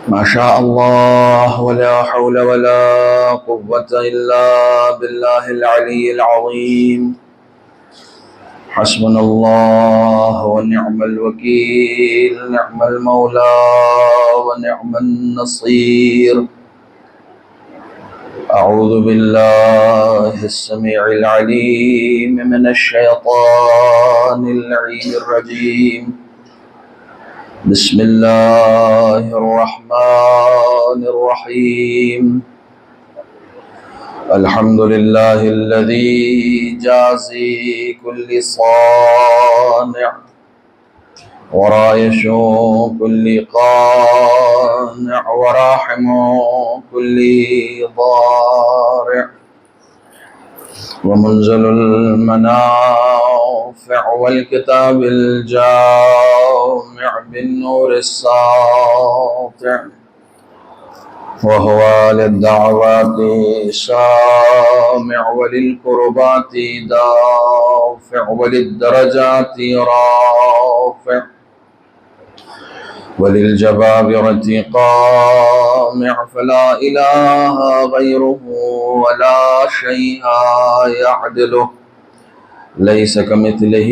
ما شاء الله ولا حول ولا قوة إلا بالله العلي العظيم. حسبنا الله ونعم الوكيل، نعم المولى ونعم النصير. أعوذ بالله السميع العليم من الشيطان اللعين الرجيم. بسم الله الرحمن الرحيم. الحمد لله الذي جازي كل صانع ورايش كل قانع وراحم كل ضارع ومنزل المنافع والكتاب الجامع بالنور الساطع، وهو للدعوات سامع وللكربات دافع وللدرجات رافع وللجبابرة قامع، فلا إله غيره ولا شيء يعدله، ليس كمثله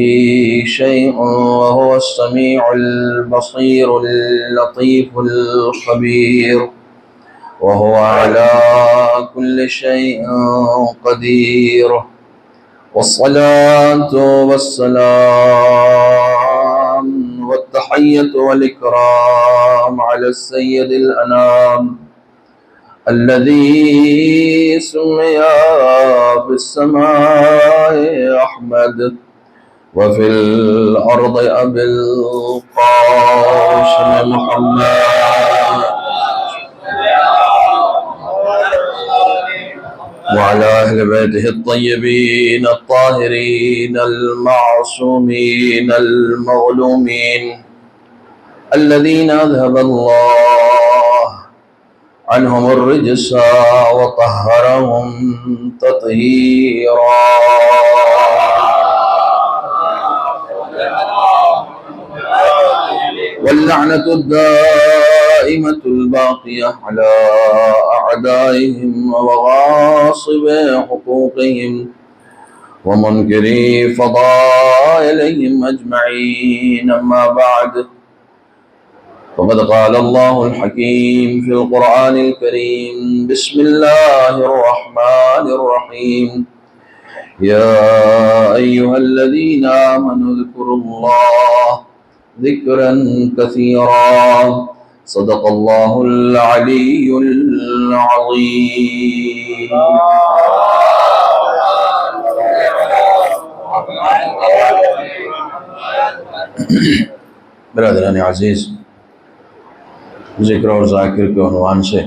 شيء وهو السميع البصير اللطيف الخبير، وهو على كل شيء قدير. والصلاة والسلام والتحية والإكرام على السيد الأنام الذي سمي في السماء أحمد وفي الأرض أبي القاسم محمد، وعلى أهل بيته الطيبين الطاهرين المعصومين المظلومين الذين أذهب الله عنهم الرجس وطهرهم تطهيرا. واللعنة الدائمة الباقية على أعدائهم وغاصب حقوقهم ومنكري فضائلهم أجمعين. أما بعد، فقد قال الله الحكيم في القرآن الكريم: بسم الله الرحمن الرحيم. يا أيها الذين آمنوا اذكروا الله ذكرا كثيرا. صدق الله العلي العظيم. برادران عزیز، ذکر اور ذاکر کے عنوان سے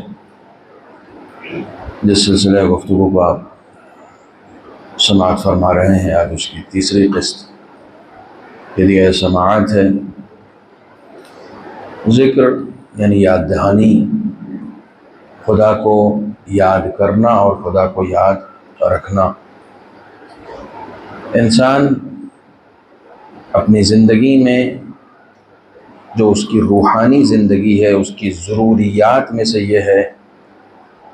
جس سلسلہ گفتگو کو آپ سماعت فرما رہے ہیں، آج اس کی تیسری قسط یہ سماعت ہے۔ ذکر یعنی یاد دہانی، خدا کو یاد کرنا اور خدا کو یاد رکھنا۔ انسان اپنی زندگی میں جو اس کی روحانی زندگی ہے، اس کی ضروریات میں سے یہ ہے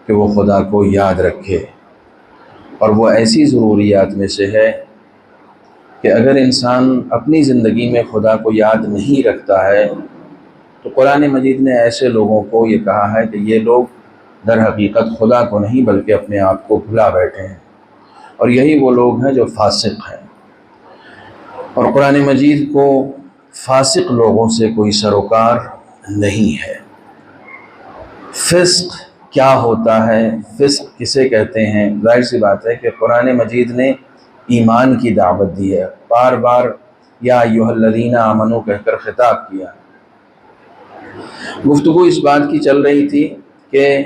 کہ وہ خدا کو یاد رکھے، اور وہ ایسی ضروریات میں سے ہے کہ اگر انسان اپنی زندگی میں خدا کو یاد نہیں رکھتا ہے تو قرآن مجید نے ایسے لوگوں کو یہ کہا ہے کہ یہ لوگ در حقیقت خدا کو نہیں بلکہ اپنے آپ کو بھلا بیٹھے ہیں، اور یہی وہ لوگ ہیں جو فاسق ہیں۔ اور قرآن مجید کو فاسق لوگوں سے کوئی سروکار نہیں ہے۔ فسق کیا ہوتا ہے، فسق کسے کہتے ہیں؟ ظاہر سی بات ہے کہ قرآن مجید نے ایمان کی دعوت دی ہے، بار بار یا ایھا الذین آمنو کہہ کر خطاب کیا۔ گفتگو اس بات کی چل رہی تھی کہ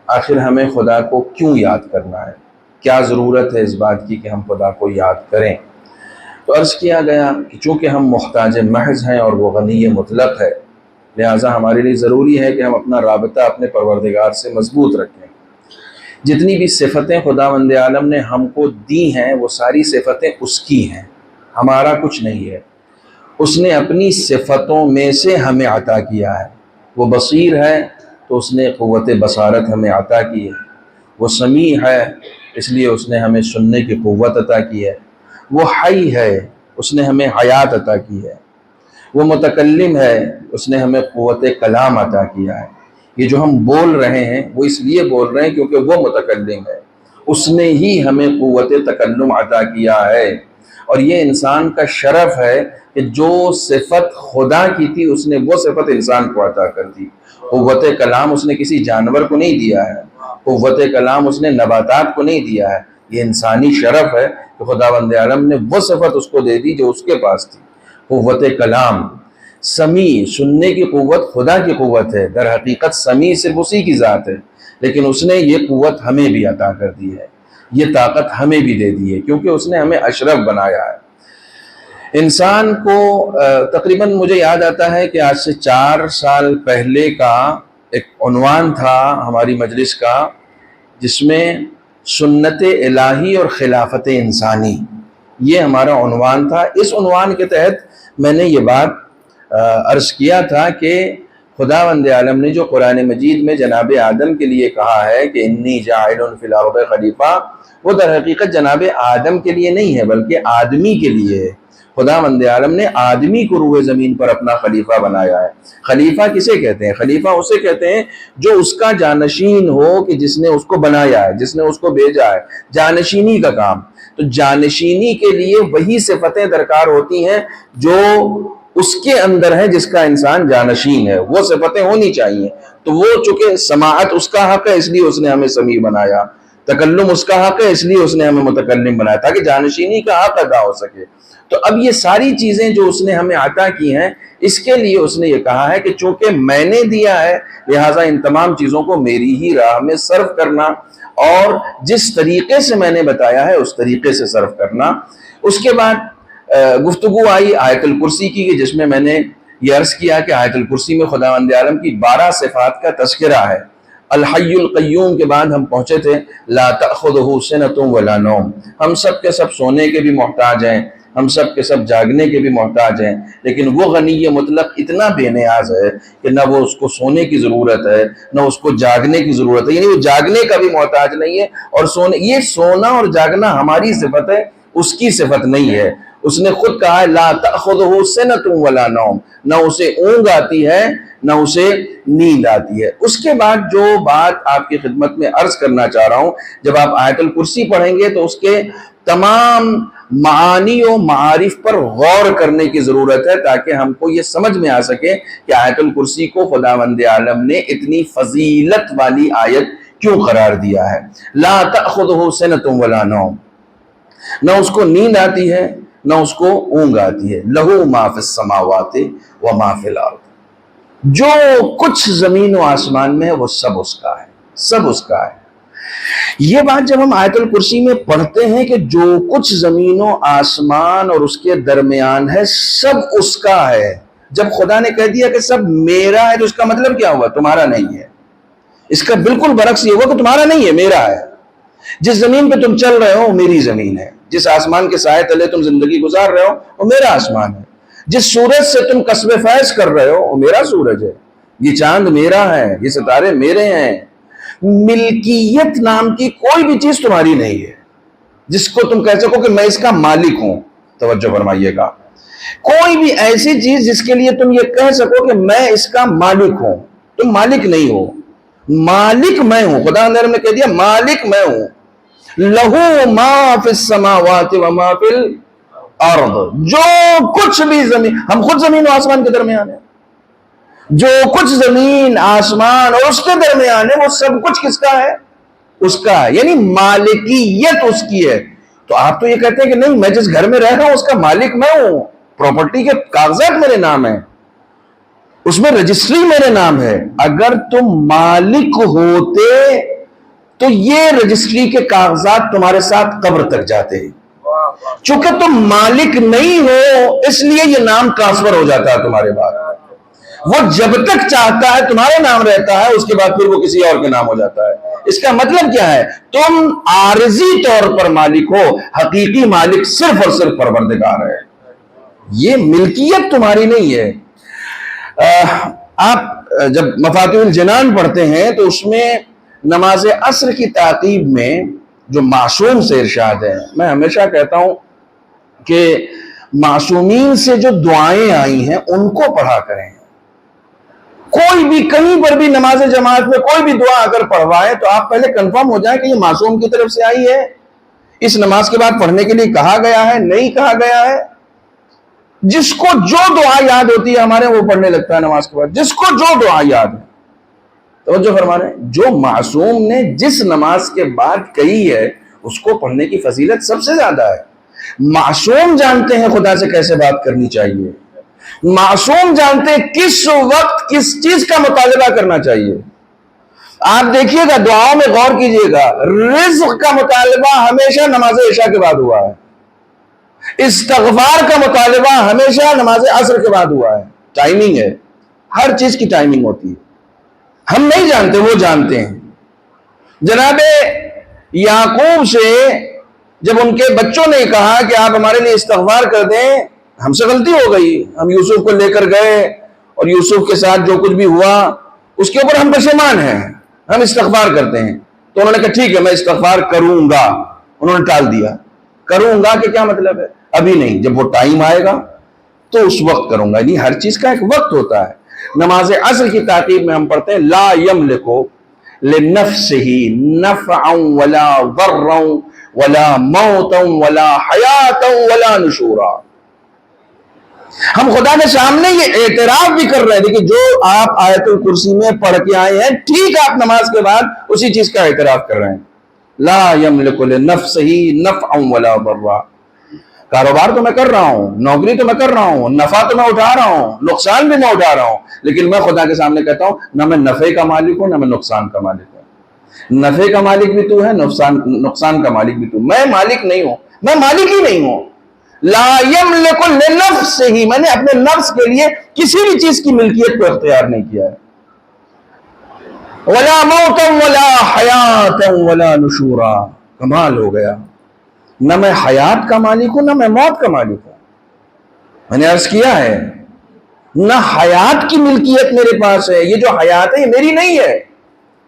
آخر ہمیں خدا کو کیوں یاد کرنا ہے، کیا ضرورت ہے اس بات کی کہ ہم خدا کو یاد کریں۔ تو عرض کیا گیا کہ چونکہ ہم محتاج محض ہیں اور وہ غنی مطلق ہے، لہٰذا ہمارے لیے ضروری ہے کہ ہم اپنا رابطہ اپنے پروردگار سے مضبوط رکھیں۔ جتنی بھی صفتیں خداوند عالم نے ہم کو دی ہیں وہ ساری صفتیں اس کی ہیں، ہمارا کچھ نہیں ہے۔ اس نے اپنی صفتوں میں سے ہمیں عطا کیا ہے۔ وہ بصیر ہے، تو اس نے قوت بصارت ہمیں عطا کی ہے۔ وہ سمیع ہے، اس لیے اس نے ہمیں سننے کی قوت عطا کی ہے۔ وہ حی ہے، اس نے ہمیں حیات عطا کی ہے۔ وہ متکلم ہے، اس نے ہمیں قوت کلام عطا کیا ہے۔ یہ جو ہم بول رہے ہیں وہ اس لیے بول رہے ہیں کیونکہ وہ متکلم ہے، اس نے ہی ہمیں قوت تکلم عطا کیا ہے۔ اور یہ انسان کا شرف ہے کہ جو صفت خدا کی تھی اس نے وہ صفت انسان کو عطا کر دی۔ قوت کلام اس نے کسی جانور کو نہیں دیا ہے، قوت کلام اس نے نباتات کو نہیں دیا ہے۔ یہ انسانی شرف ہے کہ خداوند عالم نے وہ صفت اس کو دے دی جو اس کے پاس تھی، قوت کلام۔ سمیع، سننے کی قوت خدا کی قوت ہے، در حقیقت سمیع صرف اسی کی ذات ہے، لیکن اس نے یہ قوت ہمیں بھی عطا کر دی ہے، یہ طاقت ہمیں بھی دے دی ہے، کیونکہ اس نے ہمیں اشرف بنایا ہے۔ انسان کو تقریباً مجھے یاد آتا ہے کہ آج سے 4 سال پہلے کا ایک عنوان تھا ہماری مجلس کا، جس میں سنت الہی اور خلافت انسانی، یہ ہمارا عنوان تھا۔ اس عنوان کے تحت میں نے یہ بات عرض کیا تھا کہ خداوند عالم نے جو قرآن مجید میں جناب آدم کے لیے کہا ہے کہ انی جاعل فی الارض خلیفہ، وہ در حقیقت جناب آدم کے لیے نہیں ہے بلکہ آدمی کے لیے ہے۔ خداوند عالم نے آدمی کو روئے زمین پر اپنا خلیفہ بنایا ہے۔ خلیفہ کسے کہتے ہیں؟ خلیفہ اسے کہتے ہیں جو اس کا جانشین ہو، کہ جس نے اس کو بنایا ہے، جس نے اس کو بھیجا ہے، جانشینی کا کام۔ تو جانشینی کے لیے وہی صفتیں درکار ہوتی ہیں جو اس کے اندر ہے جس کا انسان جانشین ہے، وہ صفتیں ہونی چاہیے۔ تو وہ چونکہ سماعت اس کا حق ہے اس لیے اس نے ہمیں سمیع بنایا، تکلم اس کا حق ہے اس لیے اس نے ہمیں متکلم بنایا، تاکہ جانشینی کا حق ادا ہو سکے۔ تو اب یہ ساری چیزیں جو اس نے ہمیں عطا کی ہیں، اس کے لیے اس نے یہ کہا ہے کہ چونکہ میں نے دیا ہے لہٰذا ان تمام چیزوں کو میری ہی راہ میں صرف کرنا، اور جس طریقے سے میں نے بتایا ہے اس طریقے سے صرف کرنا۔ اس کے بعد گفتگو آئی آیت الکرسی کی، جس میں نے یہ عرض کیا کہ آیت الکرسی میں خداوند عالم کی 12 صفات کا تذکرہ ہے۔ الحی القیوم کے بعد ہم پہنچے تھے لا تأخذہ سنۃ ولا نوم، ہم سب کے سب سونے کے بھی محتاج ہیں، ہم سب کے سب جاگنے کے بھی محتاج ہیں، لیکن وہ غنی مطلق اتنا بے نیاز ہے کہ نہ وہ اس کو سونے کی ضرورت ہے نہ اس کو جاگنے کی ضرورت ہے، یعنی وہ جاگنے کا بھی محتاج نہیں ہے، اور یہ سونا اور جاگنا ہماری صفت ہے، اس کی صفت نہیں ہے۔ اس نے خود کہا ہے لا تأخذہ سنۃ ولا نوم، نہ اسے اونگ آتی ہے نہ اسے نیند آتی ہے۔ اس کے بعد جو بات آپ کی خدمت میں عرض کرنا چاہ رہا ہوں، جب آپ آیت الکرسی پڑھیں گے تو اس کے تمام معانی و معارف پر غور کرنے کی ضرورت ہے، تاکہ ہم کو یہ سمجھ میں آ سکے کہ آیت الکرسی کو خداوند عالم نے اتنی فضیلت والی آیت کیوں قرار دیا ہے۔ لا تأخذہ سنۃ ولا نوم، نہ اس کو نیند آتی ہے نہ اس کو اونگ آتی ہے۔ لہو ما فی السماوات و ما فی الارض، جو کچھ زمین و آسمان میں ہے وہ سب اس کا ہے، سب اس کا ہے۔ یہ بات جب ہم آیت الکرسی میں پڑھتے ہیں کہ جو کچھ زمین و آسمان اور اس کے درمیان ہے سب اس کا ہے، جب خدا نے کہہ دیا کہ سب میرا ہے تو اس کا مطلب کیا ہوا؟ تمہارا نہیں ہے۔ اس کا بالکل برعکس یہ ہوا کہ تمہارا نہیں ہے، میرا ہے۔ جس زمین پہ تم چل رہے ہو وہ میری زمین ہے، جس آسمان کے سائے تلے تم زندگی گزار رہے ہو وہ میرا آسمان ہے، جس سورج سے تم کسب فیض کر رہے ہو وہ میرا سورج ہے، یہ چاند میرا ہے، یہ ستارے میرے ہیں۔ ملکیت نام کی کوئی بھی چیز تمہاری نہیں ہے جس کو تم کہہ سکو کہ میں اس کا مالک ہوں۔ توجہ فرمائیے گا، کوئی بھی ایسی چیز جس کے لیے تم یہ کہہ سکو کہ میں اس کا مالک ہوں، تم مالک نہیں ہو، مالک میں ہوں۔ خدا نے کہہ دیا مالک میں ہوں۔ لہو ما فی السماوات و ما فی الارض، جو کچھ بھی زمین، ہم خود زمین و آسمان کے درمیان ہیں، جو کچھ زمین آسمان اور اس کے درمیان ہے وہ سب کچھ کس کا ہے؟ اس کا ہے، یعنی مالکیت اس کی ہے۔ تو آپ تو یہ کہتے ہیں کہ نہیں، میں جس گھر میں رہ رہا ہوں اس کا مالک میں ہوں، پراپرٹی کے کاغذات میرے نام ہیں، اس میں رجسٹری میرے نام ہے۔ اگر تم مالک ہوتے تو یہ رجسٹری کے کاغذات تمہارے ساتھ قبر تک جاتے ہیں، چونکہ تم مالک نہیں ہو اس لیے یہ نام ٹرانسفر ہو جاتا ہے تمہارے بعد۔ وہ جب تک چاہتا ہے تمہارے نام رہتا ہے، اس کے بعد پھر وہ کسی اور کے نام ہو جاتا ہے۔ اس کا مطلب کیا ہے؟ تم عارضی طور پر مالک ہو، حقیقی مالک صرف اور صرف پروردگار ہے۔ یہ ملکیت تمہاری نہیں ہے۔ آپ جب مفاتیح الجنان پڑھتے ہیں تو اس میں نماز عصر کی تعقیب میں جو معصوم سے ارشاد ہے، میں ہمیشہ کہتا ہوں کہ معصومین سے جو دعائیں آئی ہیں ان کو پڑھا کریں. کوئی بھی کہیں پر بھی نماز جماعت میں کوئی بھی دعا اگر پڑھوائے تو آپ پہلے کنفرم ہو جائیں کہ یہ معصوم کی طرف سے آئی ہے، اس نماز کے بعد پڑھنے کے لیے کہا گیا ہے نہیں کہا گیا ہے. جس کو جو دعا یاد ہوتی ہے ہمارے وہ پڑھنے لگتا ہے نماز کے بعد، جس کو جو دعا یاد ہے. توجہ فرما رہے ہیں، جو معصوم نے جس نماز کے بعد کہی ہے اس کو پڑھنے کی فضیلت سب سے زیادہ ہے. معصوم جانتے ہیں خدا سے کیسے بات کرنی چاہیے، معصوم جانتے ہیں کس وقت کس چیز کا مطالبہ کرنا چاہیے. آپ دیکھیے گا، دعاؤں میں غور کیجئے گا، رزق کا مطالبہ ہمیشہ نماز عشاء کے بعد ہوا ہے، استغفار کا مطالبہ ہمیشہ نماز عصر کے بعد ہوا ہے. ٹائمنگ ہے، ہر چیز کی ٹائمنگ ہوتی ہے، ہم نہیں جانتے، وہ جانتے ہیں. جناب یعقوب سے جب ان کے بچوں نے کہا کہ آپ ہمارے لیے استغفار کر دیں، ہم سے غلطی ہو گئی، ہم یوسف کو لے کر گئے اور یوسف کے ساتھ جو کچھ بھی ہوا اس کے اوپر ہم پشیمان ہیں، ہم استغفار کرتے ہیں. تو انہوں نے کہا ٹھیک ہے میں استغفار کروں گا. انہوں نے ٹال دیا. کروں گا کہ کیا مطلب ہے؟ ابھی نہیں، جب وہ ٹائم آئے گا تو اس وقت کروں گا. نہیں، ہر چیز کا ایک وقت ہوتا ہے. نماز عصر کی تعقیب میں ہم پڑھتے ہیں لا یملک لنفسہ نفعا ولا ضرا ولا موتا ولا حیاتا ولا نشورا. ہم خدا کے سامنے یہ اعتراف بھی کر رہے ہیں کہ جو آپ آیت الکرسی میں پڑھ کے آئے ہیں ٹھیک آپ نماز کے بعد اسی چیز کا اعتراف کر رہے ہیں. لا یملک لنفسہ نفعا ولا ضرا. کاروبار تو میں کر رہا ہوں، نوکری تو میں کر رہا ہوں، نفع تو میں اٹھا رہا ہوں، نقصان بھی میں اٹھا رہا ہوں، لیکن میں خدا کے سامنے کہتا ہوں نہ میں نفع کا مالک ہوں نہ میں نقصان کا مالک ہوں. نفع کا مالک بھی تو ہے، نقصان کا مالک بھی تو. میں مالک نہیں ہوں، میں مالک ہی نہیں ہوں. لا یملک لنفسہ، میں نے اپنے نفس کے لیے کسی بھی چیز کی ملکیت کو اختیار نہیں کیا ہے. ولا موتا ولا حیاتا ولا نشورا. کمال ہو گیا، نہ میں حیات کا مالک ہوں نہ میں موت کا مالک ہوں. میں نے عرض کیا ہے نہ حیات کی ملکیت میرے پاس ہے، یہ جو حیات ہے یہ میری نہیں ہے،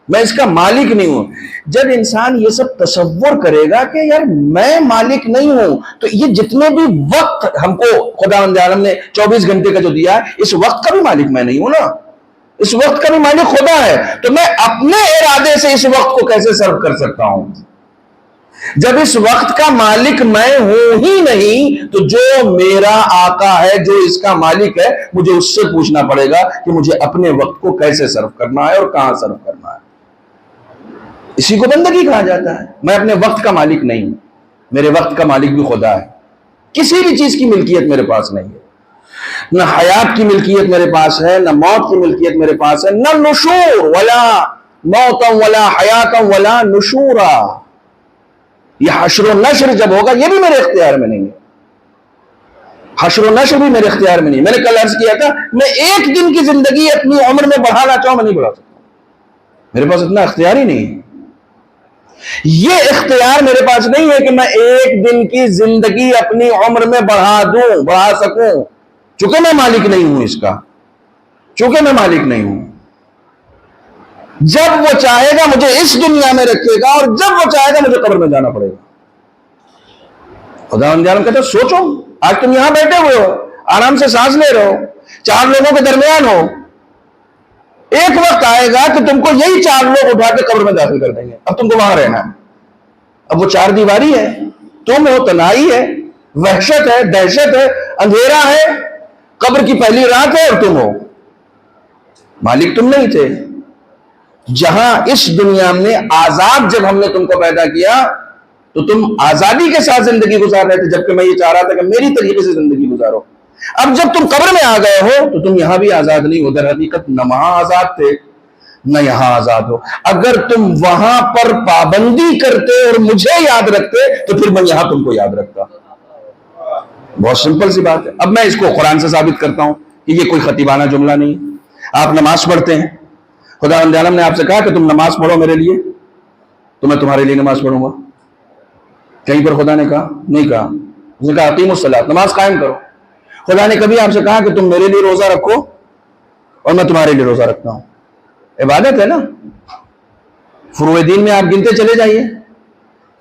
میں اس کا مالک نہیں ہوں. جب انسان یہ سب تصور کرے گا کہ یار میں مالک نہیں ہوں تو یہ جتنے بھی وقت ہم کو خداوند عالم نے 24 گھنٹے کا جو دیا ہے اس وقت کا بھی مالک میں نہیں ہوں نا، اس وقت کا بھی مالک خدا ہے. تو میں اپنے ارادے سے اس وقت کو کیسے سرو کر سکتا ہوں؟ جب اس وقت کا مالک میں ہوں ہی نہیں تو جو میرا آقا ہے، جو اس کا مالک ہے، مجھے اس سے پوچھنا پڑے گا کہ مجھے اپنے وقت کو کیسے سرو کرنا ہے اور کہاں سرو کرنا ہے. اسی کو بندگی کہا جاتا ہے. میں اپنے وقت کا مالک نہیں ہوں، میرے وقت کا مالک بھی خدا ہے. کسی بھی چیز کی ملکیت میرے پاس نہیں ہے، نہ حیات کی ملکیت میرے پاس ہے، نہ موت کی ملکیت میرے پاس ہے، نہ نشور ولا موتا ولا حیاتا ولا نشورا. یہ حشر و نشر جب ہوگا یہ بھی میرے اختیار میں نہیں ہے. حشر و نشر بھی میرے اختیار میں نہیں. میں نے کل عرض کیا تھا میں ایک دن کی زندگی اپنی عمر میں بڑھانا چاہوں میں نہیں بڑھا سکتا، میرے پاس اتنا اختیار ہی نہیں ہے. یہ اختیار میرے پاس نہیں ہے کہ میں ایک دن کی زندگی اپنی عمر میں بڑھا سکوں، چونکہ میں مالک نہیں ہوں اس کا، چونکہ میں مالک نہیں ہوں. جب وہ چاہے گا مجھے اس دنیا میں رکھے گا اور جب وہ چاہے گا مجھے قبر میں جانا پڑے گا. خداوند عالم کہتا ہے سوچو، آج تم یہاں بیٹھے ہوئے ہو، آرام سے سانس لے رہے ہو، 4 لوگوں کے درمیان ہو، ایک وقت آئے گا کہ تم کو یہی 4 لوگ اٹھا کے قبر میں داخل کر دیں گے. اب تم کو وہاں رہنا ہے. اب وہ 4 دیواری ہے، تم ہو، تنہائی ہے، وحشت ہے، دہشت ہے، اندھیرا ہے، قبر کی پہلی رات ہے اور تم ہو. مالک تم نہیں تھے. جہاں اس دنیا میں آزاد جب ہم نے تم کو پیدا کیا تو تم آزادی کے ساتھ زندگی گزار رہے تھے، جبکہ میں یہ چاہ رہا تھا کہ میری طریقے سے زندگی گزارو. اب جب تم قبر میں آ گئے ہو تو تم یہاں بھی آزاد نہیں ہو. در حقیقت نہ وہاں آزاد تھے نہ یہاں آزاد ہو. اگر تم وہاں پر پابندی کرتے اور مجھے یاد رکھتے تو پھر میں یہاں تم کو یاد رکھتا. بہت سمپل سی بات ہے. اب میں اس کو قرآن سے ثابت کرتا ہوں کہ یہ کوئی خطیبانہ جملہ نہیں. آپ نماز پڑھتے ہیں، خداوند عالم نے آپ سے کہا کہ تم نماز پڑھو میرے لیے تو میں تمہارے لیے نماز پڑھوں گا. کہیں پر خدا نے کہا؟ نہیں کہا. اس نے کہا اقیموا الصلاۃ، نماز قائم کرو. خدا نے کبھی آپ سے کہا کہ تم میرے لیے روزہ رکھو؟ اور میں تمہارے لیے روزہ رکھتا ہوں. عبادت ہے نا. فروع دین میں آپ گنتے چلے جائیے.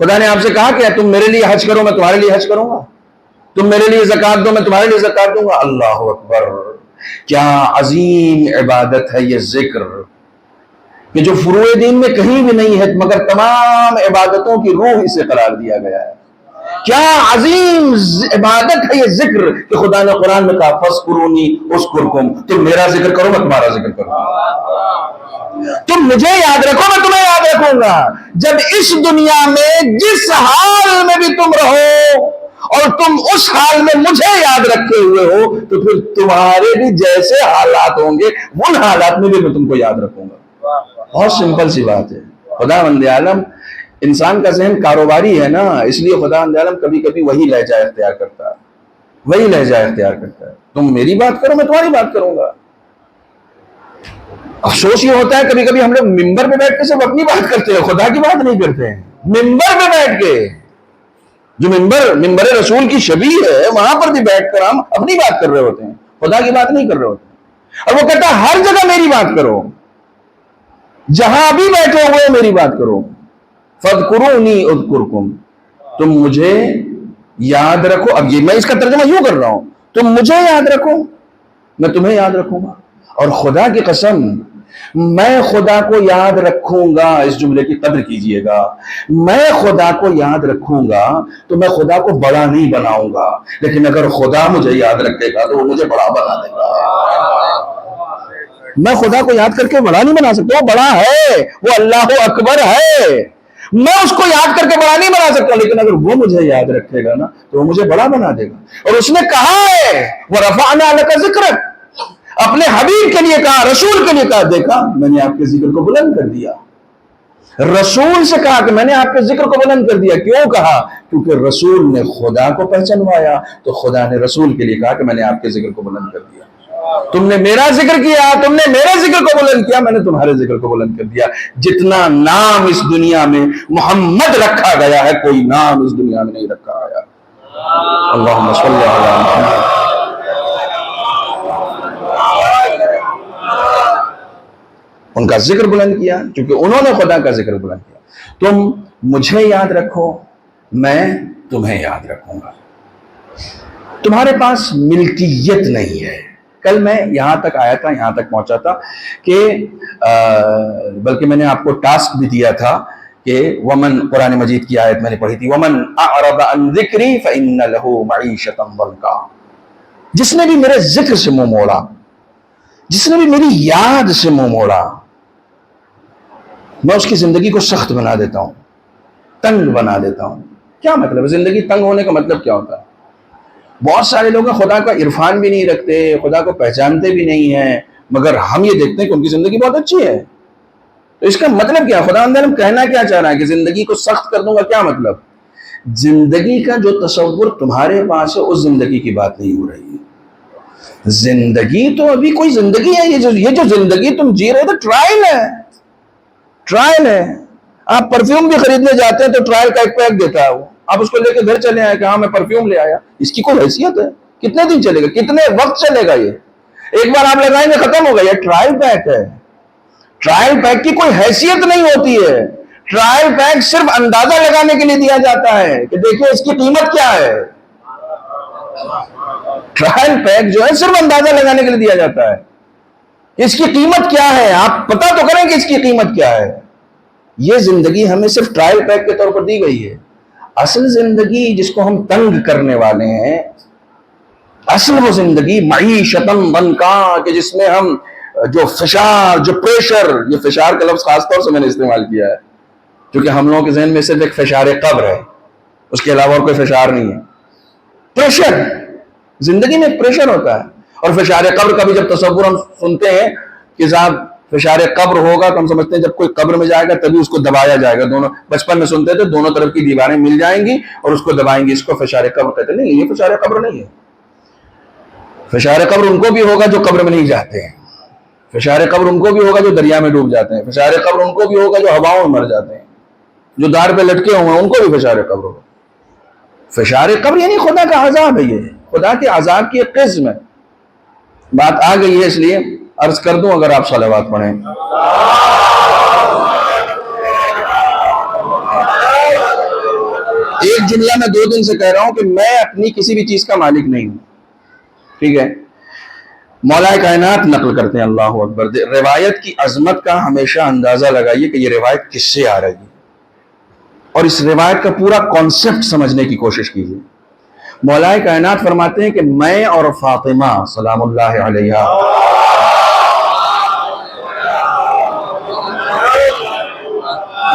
خدا نے آپ سے کہا کہ تم میرے لیے حج کرو، میں تمہارے لیے حج کروں گا. تم میرے لیے زکات دو، میں تمہارے لیے زکات دوں گا. اللہ اکبر، کیا عظیم عبادت ہے یہ ذکر، کہ جو فروع دین میں کہیں بھی نہیں ہے مگر تمام عبادتوں کی روح اسے قرار دیا گیا ہے. کیا عظیم عبادت ہے یہ ذکر کہ خدا نے قرآن میں کہا فَاذْكُرُونِي أَذْكُرْكُمْ، تم میرا ذکر کرو میں تمہارا ذکر کروں گا. تم مجھے یاد رکھو میں تمہیں یاد رکھوں گا. جب اس دنیا میں جس حال میں بھی تم رہو اور تم اس حال میں مجھے یاد رکھے ہوئے ہو تو پھر تمہارے بھی جیسے حالات ہوں گے ان حالات میں بھی میں تم کو یاد رکھوں گا. بہت سمپل سی بات ہے. خدا بند عالم، انسان کا ذہن کاروباری ہے نا، اس لیے خدا بند عالم کبھی کبھی وہی لہجہ اختیار کرتا ہے. تم میری بات کرو میں تمہاری بات کروں گا. افسوس یہ ہوتا ہے کبھی کبھی ہم لوگ ممبر پہ بیٹھ کے صرف اپنی بات کرتے ہیں، خدا کی بات نہیں کرتے ہیں. ممبر پہ بیٹھ کے، جو ممبر رسول کی شبیہ ہے، وہاں پر بھی بیٹھ کر ہم اپنی بات کر رہے ہوتے ہیں، خدا کی بات نہیں کر رہے ہوتے ہیں. اور وہ کہتا ہے ہر جگہ میری بات کرو، جہاں بھی بیٹھے ہوئے میری بات کرو. فَاذْكُرُونِي أَذْكُرْكُمْ، تم مجھے یاد رکھو. اب یہ میں اس کا ترجمہ یوں کر رہا ہوں، تم مجھے یاد رکھو میں تمہیں یاد رکھوں گا. اور خدا کی قسم، میں خدا کو یاد رکھوں گا. اس جملے کی قدر کیجئے گا. میں خدا کو یاد رکھوں گا تو میں خدا کو بڑا نہیں بناؤں گا، لیکن اگر خدا مجھے یاد رکھے گا تو وہ مجھے بڑا بنا دے گا. میں خدا کو یاد کر کے بڑا نہیں بنا سکتا، وہ بڑا ہے، وہ اللہ اکبر ہے. میں اس کو یاد کر کے بڑا نہیں بنا سکتا، لیکن اگر وہ مجھے یاد رکھے گا نا تو وہ مجھے بڑا بنا دے گا. اور اس نے کہا ہے وَرَفَعْنَا لَكَ ذِكْرَكَ، اپنے حبیب کے لیے کہا، رسول کے لیے کہا، دیکھا میں نے آپ کے ذکر کو بلند کر دیا. رسول سے کہا کہ میں نے آپ کے ذکر کو بلند کر دیا. کیوں کہا؟ کیونکہ رسول نے خدا کو پہچانوایا تو خدا نے رسول کے لیے کہا کہ میں نے آپ کے ذکر کو بلند کر دیا. تم نے میرا ذکر کیا، تم نے میرے ذکر کو بلند کیا، میں نے تمہارے ذکر کو بلند کر دیا. جتنا نام اس دنیا میں محمد رکھا گیا ہے، کوئی نام اس دنیا میں نہیں رکھا گیا. اللہم صلی علی محمد. ان کا ذکر بلند کیا کیونکہ انہوں نے خدا کا ذکر بلند کیا. تم مجھے یاد رکھو میں تمہیں یاد رکھوں گا. تمہارے پاس ملکیت نہیں ہے. کل میں یہاں تک آیا تھا، یہاں تک پہنچا تھا کہ بلکہ میں نے آپ کو ٹاسک بھی دیا تھا کہ ومن، قرآن مجید کی آیت میں نے پڑھی تھی، ومن اعرض عن ذکری فإن له معیشۃ ضنکا. جس نے بھی میرے ذکر سے منہ موڑا، جس نے بھی میری یاد سے منہ موڑا، میں اس کی زندگی کو سخت بنا دیتا ہوں، تنگ بنا دیتا ہوں. کیا مطلب ہے؟ زندگی تنگ ہونے کا مطلب کیا ہوتا ہے؟ بہت سارے لوگ خدا کا عرفان بھی نہیں رکھتے، خدا کو پہچانتے بھی نہیں ہیں، مگر ہم یہ دیکھتے ہیں کہ ان کی زندگی بہت اچھی ہے. تو اس کا مطلب کیا؟ خدا اندر کہنا کیا چاہ رہا ہے کہ زندگی کو سخت کر دوں گا؟ کیا مطلب؟ زندگی کا جو تصور تمہارے پاس ہے اس زندگی کی بات نہیں ہو رہی. زندگی تو ابھی کوئی زندگی ہے، یہ جو زندگی تم جی رہے تو ٹرائل ہے. ٹرائل ہے. آپ پرفیوم بھی خریدنے جاتے ہیں تو ٹرائل کا ایک پیک دیتا ہے وہ، آپ اس کو لے کے گھر چلے آئے کہ ہاں میں پرفیوم لے آیا. اس کی کوئی حیثیت ہے؟ کتنے دن چلے گا؟ کتنے وقت چلے گا؟ یہ ایک بار آپ لگائیں گے ختم ہو گیا. یہ ٹرائل پیک ہے. ٹرائل پیک کی کوئی حیثیت نہیں ہوتی ہے. ٹرائل پیک صرف اندازہ لگانے کے لیے دیا جاتا ہے کہ دیکھیں اس کی قیمت کیا ہے. ٹرائل پیک جو ہے صرف اندازہ لگانے کے لیے دیا جاتا ہے. اس کی قیمت کیا ہے؟ آپ پتا تو کریں کہ اس کی قیمت کیا ہے. یہ زندگی ہمیں صرف ٹرائل پیک کے طور پر دی گئی ہے. اصل زندگی جس کو ہم تنگ کرنے والے ہیں، اصل وہ زندگی معیشۃ ضنکا، کہ جس میں ہم جو فشار، جو پریشر، یہ فشار کا لفظ خاص طور سے میں نے استعمال کیا ہے کیونکہ ہم لوگوں کے ذہن میں صرف ایک فشار قبر ہے، اس کے علاوہ اور کوئی فشار نہیں ہے. پریشر، زندگی میں ایک پریشر ہوتا ہے. اور فشار قبر کا بھی جب تصور ہم سنتے ہیں کہ صاحب فشار قبر ہوگا تو ہم سمجھتے ہیں جب کوئی قبر میں جائے گا تبھی اس کو دبایا جائے گا. دونوں بچپن میں سنتے تھے دونوں طرف کی دیواریں مل جائیں گی اور اس کو دبائیں گی، اس کو فشار قبر کہتے ہیں. نہیں، یہ فشار قبر نہیں ہے. فشار قبر ان کو بھی ہوگا جو قبر میں نہیں جاتے ہیں. فشار قبر ان کو بھی ہوگا جو دریا میں ڈوب جاتے ہیں. فشار قبر ان کو بھی ہوگا جو ہواؤں میں مر جاتے ہیں. جو دار پہ لٹکے ہوئے ہیں ان کو بھی فشار قبر ہوگا. فشار قبر یعنی خدا کا عذاب ہے. یہ خدا کے عذاب کی ایک قسم ہے. بات آ گئی ہے اس لیے عرض کر دوں اگر آپ صلوات پڑھیں؟ ایک جملہ میں 2 دن سے کہہ رہا ہوں کہ میں اپنی کسی بھی چیز کا مالک نہیں ہوں، ٹھیک ہے؟ مولا کائنات نقل کرتے ہیں، اللہ اکبر۔ روایت کی عظمت کا ہمیشہ اندازہ لگائیے کہ یہ روایت کس سے آ رہی ہے، اور اس روایت کا پورا کانسیپٹ سمجھنے کی کوشش کیجیے۔ مولا کائنات فرماتے ہیں کہ میں اور فاطمہ سلام اللہ علیہا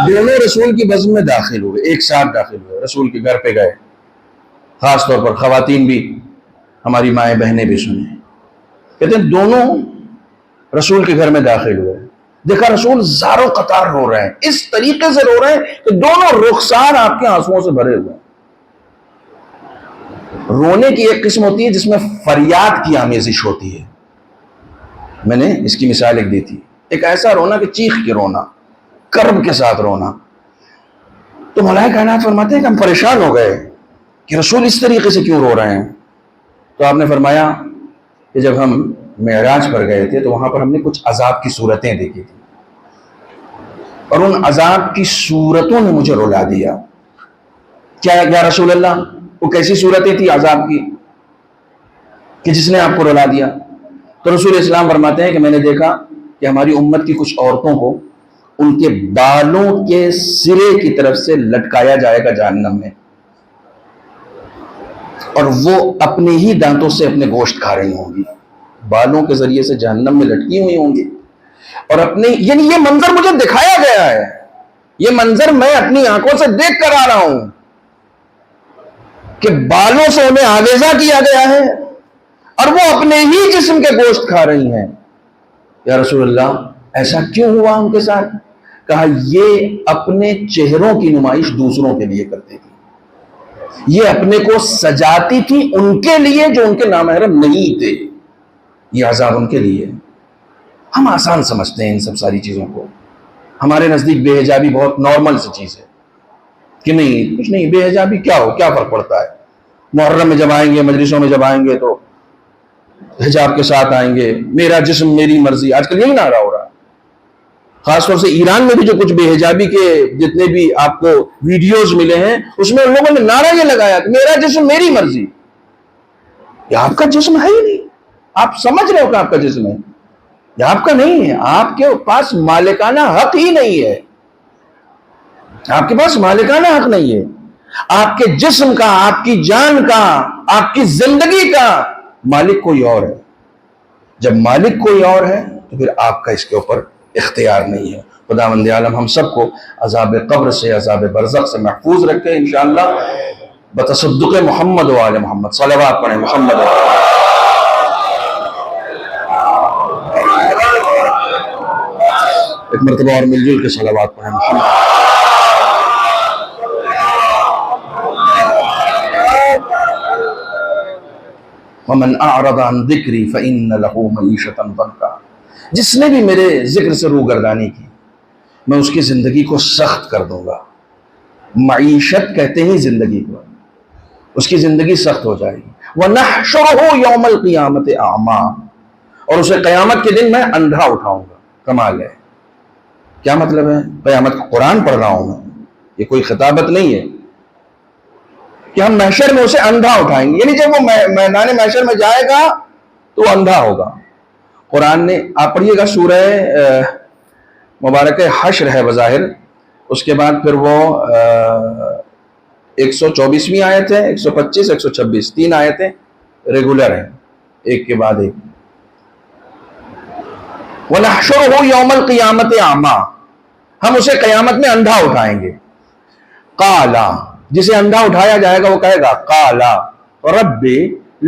دونوں رسول کی بزم میں داخل ہوئے، ایک ساتھ داخل ہوئے، رسول کے گھر پہ گئے۔ خاص طور پر خواتین بھی، ہماری مائیں بہنیں بھی سنیں، کہتے ہیں دونوں رسول کے گھر میں داخل ہوئے، دیکھا رسول زار و قطار رو رہے ہیں، اس طریقے سے رو رہے ہیں کہ دونوں رخسار آپ کے آنسوؤں سے بھرے ہوئے ہیں۔ رونے کی ایک قسم ہوتی ہے جس میں فریاد کی آمیزش ہوتی ہے، میں نے اس کی مثال ایک دی تھی، ایک ایسا رونا کہ چیخ کے رونا، کرب کے ساتھ رونا۔ تو مولا کائنات فرماتے ہیں کہ ہم پریشان ہو گئے کہ رسول اس طریقے سے کیوں رو رہے ہیں۔ تو آپ نے فرمایا کہ جب ہم معراج پر گئے تھے تو وہاں پر ہم نے کچھ عذاب کی صورتیں دیکھی تھی، اور ان عذاب کی صورتوں نے مجھے رلا دیا۔ کیا یا رسول اللہ، وہ کیسی صورتیں تھی عذاب کی کہ جس نے آپ کو رلا دیا؟ تو رسول اسلام فرماتے ہیں کہ میں نے دیکھا کہ ہماری امت کی کچھ عورتوں کو ان کے بالوں کے سرے کی طرف سے لٹکایا جائے گا جہنم میں، اور وہ اپنے ہی دانتوں سے اپنے گوشت کھا رہی ہوں گی، بالوں کے ذریعے سے جہنم میں لٹکی ہوئی ہوں گی، اور اپنے یعنی یہ منظر مجھے دکھایا گیا ہے، یہ منظر میں اپنی آنکھوں سے دیکھ کر آ رہا ہوں کہ بالوں سے انہیں آویزہ کیا گیا ہے اور وہ اپنے ہی جسم کے گوشت کھا رہی ہیں۔ یا رسول اللہ ایسا کیوں ہوا ان کے ساتھ؟ کہا یہ اپنے چہروں کی نمائش دوسروں کے لیے کرتی تھی، یہ اپنے کو سجاتی تھی ان کے لیے جو ان کے نامحرم نہیں تھے، یہ عذاب ان کے لیے۔ ہم آسان سمجھتے ہیں ان سب ساری چیزوں کو، ہمارے نزدیک بے حجابی بہت نارمل سی چیز ہے کہ نہیں کچھ نہیں، بے حجابی کیا ہو، کیا فرق پڑتا ہے؟ محرم میں جب آئیں گے، مجلسوں میں جب آئیں گے تو حجاب کے ساتھ آئیں گے، میرا جسم میری مرضی، آج کل یہی نعرہ ہو رہا ہے۔ خاص طور سے ایران میں بھی جو کچھ بے حجابی کے جتنے بھی آپ کو ویڈیوز ملے ہیں اس میں ان لوگوں نے نعرہ یہ لگایا کہ میرا جسم میری مرضی۔ یہ آپ کا جسم ہے ہی نہیں، آپ سمجھ رہے ہو کہ آپ کا جسم ہے، یہ آپ کا نہیں ہے، آپ کے پاس مالکانہ حق ہی نہیں ہے، آپ کے پاس مالکانہ حق نہیں ہے۔ آپ کے جسم کا، آپ کی جان کا، آپ کی زندگی کا مالک کوئی اور ہے۔ جب مالک کوئی اور ہے تو پھر آپ کا اس کے اوپر اختیار نہیں ہے۔ خداوند عالم ہم سب کو عذاب قبر سے، عذاب برزخ سے محفوظ رکھے انشاءاللہ، بتصدق محمد و آل محمد۔ صلوات پڑھیں محمد و آل۔ ایک مرتبہ اور مل جل کے صلوات پڑھیں محمد۔ ومن اعرض عن ذکری فإن له معیشۃ ضنکا، جس نے بھی میرے ذکر سے روگردانی کی میں اس کی زندگی کو سخت کر دوں گا۔ معیشت کہتے ہیں زندگی کو، اس کی زندگی سخت ہو جائے گی۔ وَنَحْشُرُهُ يَوْمَ الْقِيَامَةِ أَعْمَىٰ، اور اسے قیامت کے دن میں اندھا اٹھاؤں گا۔ کمال ہے، کیا مطلب ہے؟ قیامت قرآن پڑھ رہا ہوں میں، یہ کوئی خطابت نہیں ہے کہ ہم محشر میں اسے اندھا اٹھائیں گے، یعنی جب وہ میدان محشر میں جائے گا تو وہ اندھا ہوگا۔ قرآن نے، آپ پڑھیے گا سورہ مبارک حشر ہے بظاہر، اس کے بعد پھر وہ 124ویں آیت ہے، 125 126، 3 آیتیں ریگولر ہیں ایک کے بعد ایک۔ وَنَحْشُرُهُ يَوْمَ الْقِيَامَةِ أَعْمَىٰ، ہم اسے قیامت میں اندھا اٹھائیں گے۔ قَالَ، جسے اندھا اٹھایا جائے گا وہ کہے گا قَالَ رَبِّ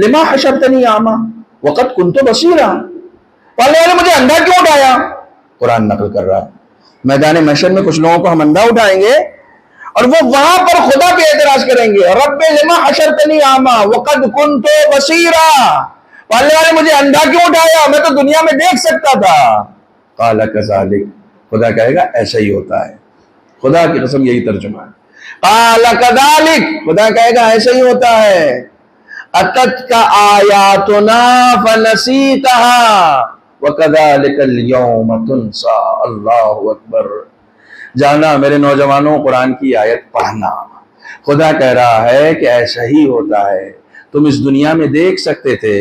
لِمَا حَشَرْتَنِي أَعْمَىٰ وَقَدْ كُنْتُ بَصِيرًا، اللہ نے مجھے اندھا کیوں اٹھایا؟ قرآن نقل کر رہا ہے میدان محشر میں کچھ لوگوں کو ہم اندھا اٹھائیں گے اور وہ وہاں پر خدا پہ اعتراض کریں گے، رب لما حشرتنی اعمیٰ وقد کنت بصیرا، اللہ نے مجھے اندھا کیوں اٹھایا، میں تو دنیا میں دیکھ سکتا تھا۔ قال کذالک، خدا کہے گا ایسا ہی ہوتا ہے، خدا کی قسم یہی ترجمہ ہے۔ قال کذالک، خدا کہے گا ایسا ہی ہوتا ہے۔ اتتک آیاتنا فنسیتہا، وَكَذَلِكَ الْيَوْمَ تُنْسَى. اللہ اکبر. جانا میرے نوجوانوں قرآن کی آیت پڑھنا. خدا کہہ رہا ہے کہ ایسا ہی ہوتا ہے. تم اس دنیا میں دیکھ سکتے تھے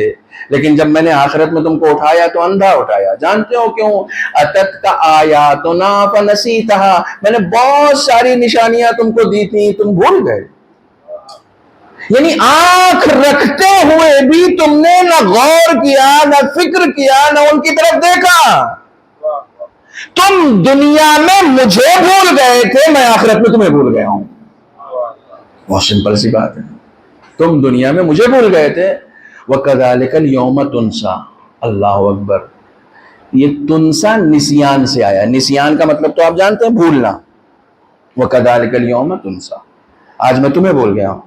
لیکن جب میں نے آخرت میں تم کو اٹھایا تو اندھا اٹھایا. جانتے ہو کیوں؟ اتتک آیاتنا فنسیتہا. میں نے بہت ساری نشانیاں تم کو دی تھی, تم بھول گئے. یعنی آنکھ رکھتے ہوئے بھی تم نے نہ غور کیا, نہ فکر کیا, نہ ان کی طرف دیکھا. تم دنیا میں مجھے بھول گئے تھے, میں آخرت میں تمہیں بھول گیا ہوں. بہت سمپل سی بات ہے. تم دنیا میں مجھے بھول گئے تھے. وَكَذَلِكَ الْيَوْمَ تُنْسَى. اللہ اکبر. یہ تنسا نسیان سے آیا. نسیان کا مطلب تو آپ جانتے ہیں, بھولنا. وَكَذَلِكَ الْيَوْمَ تُنْسَى. آج میں تمہیں بھول گیا ہوں.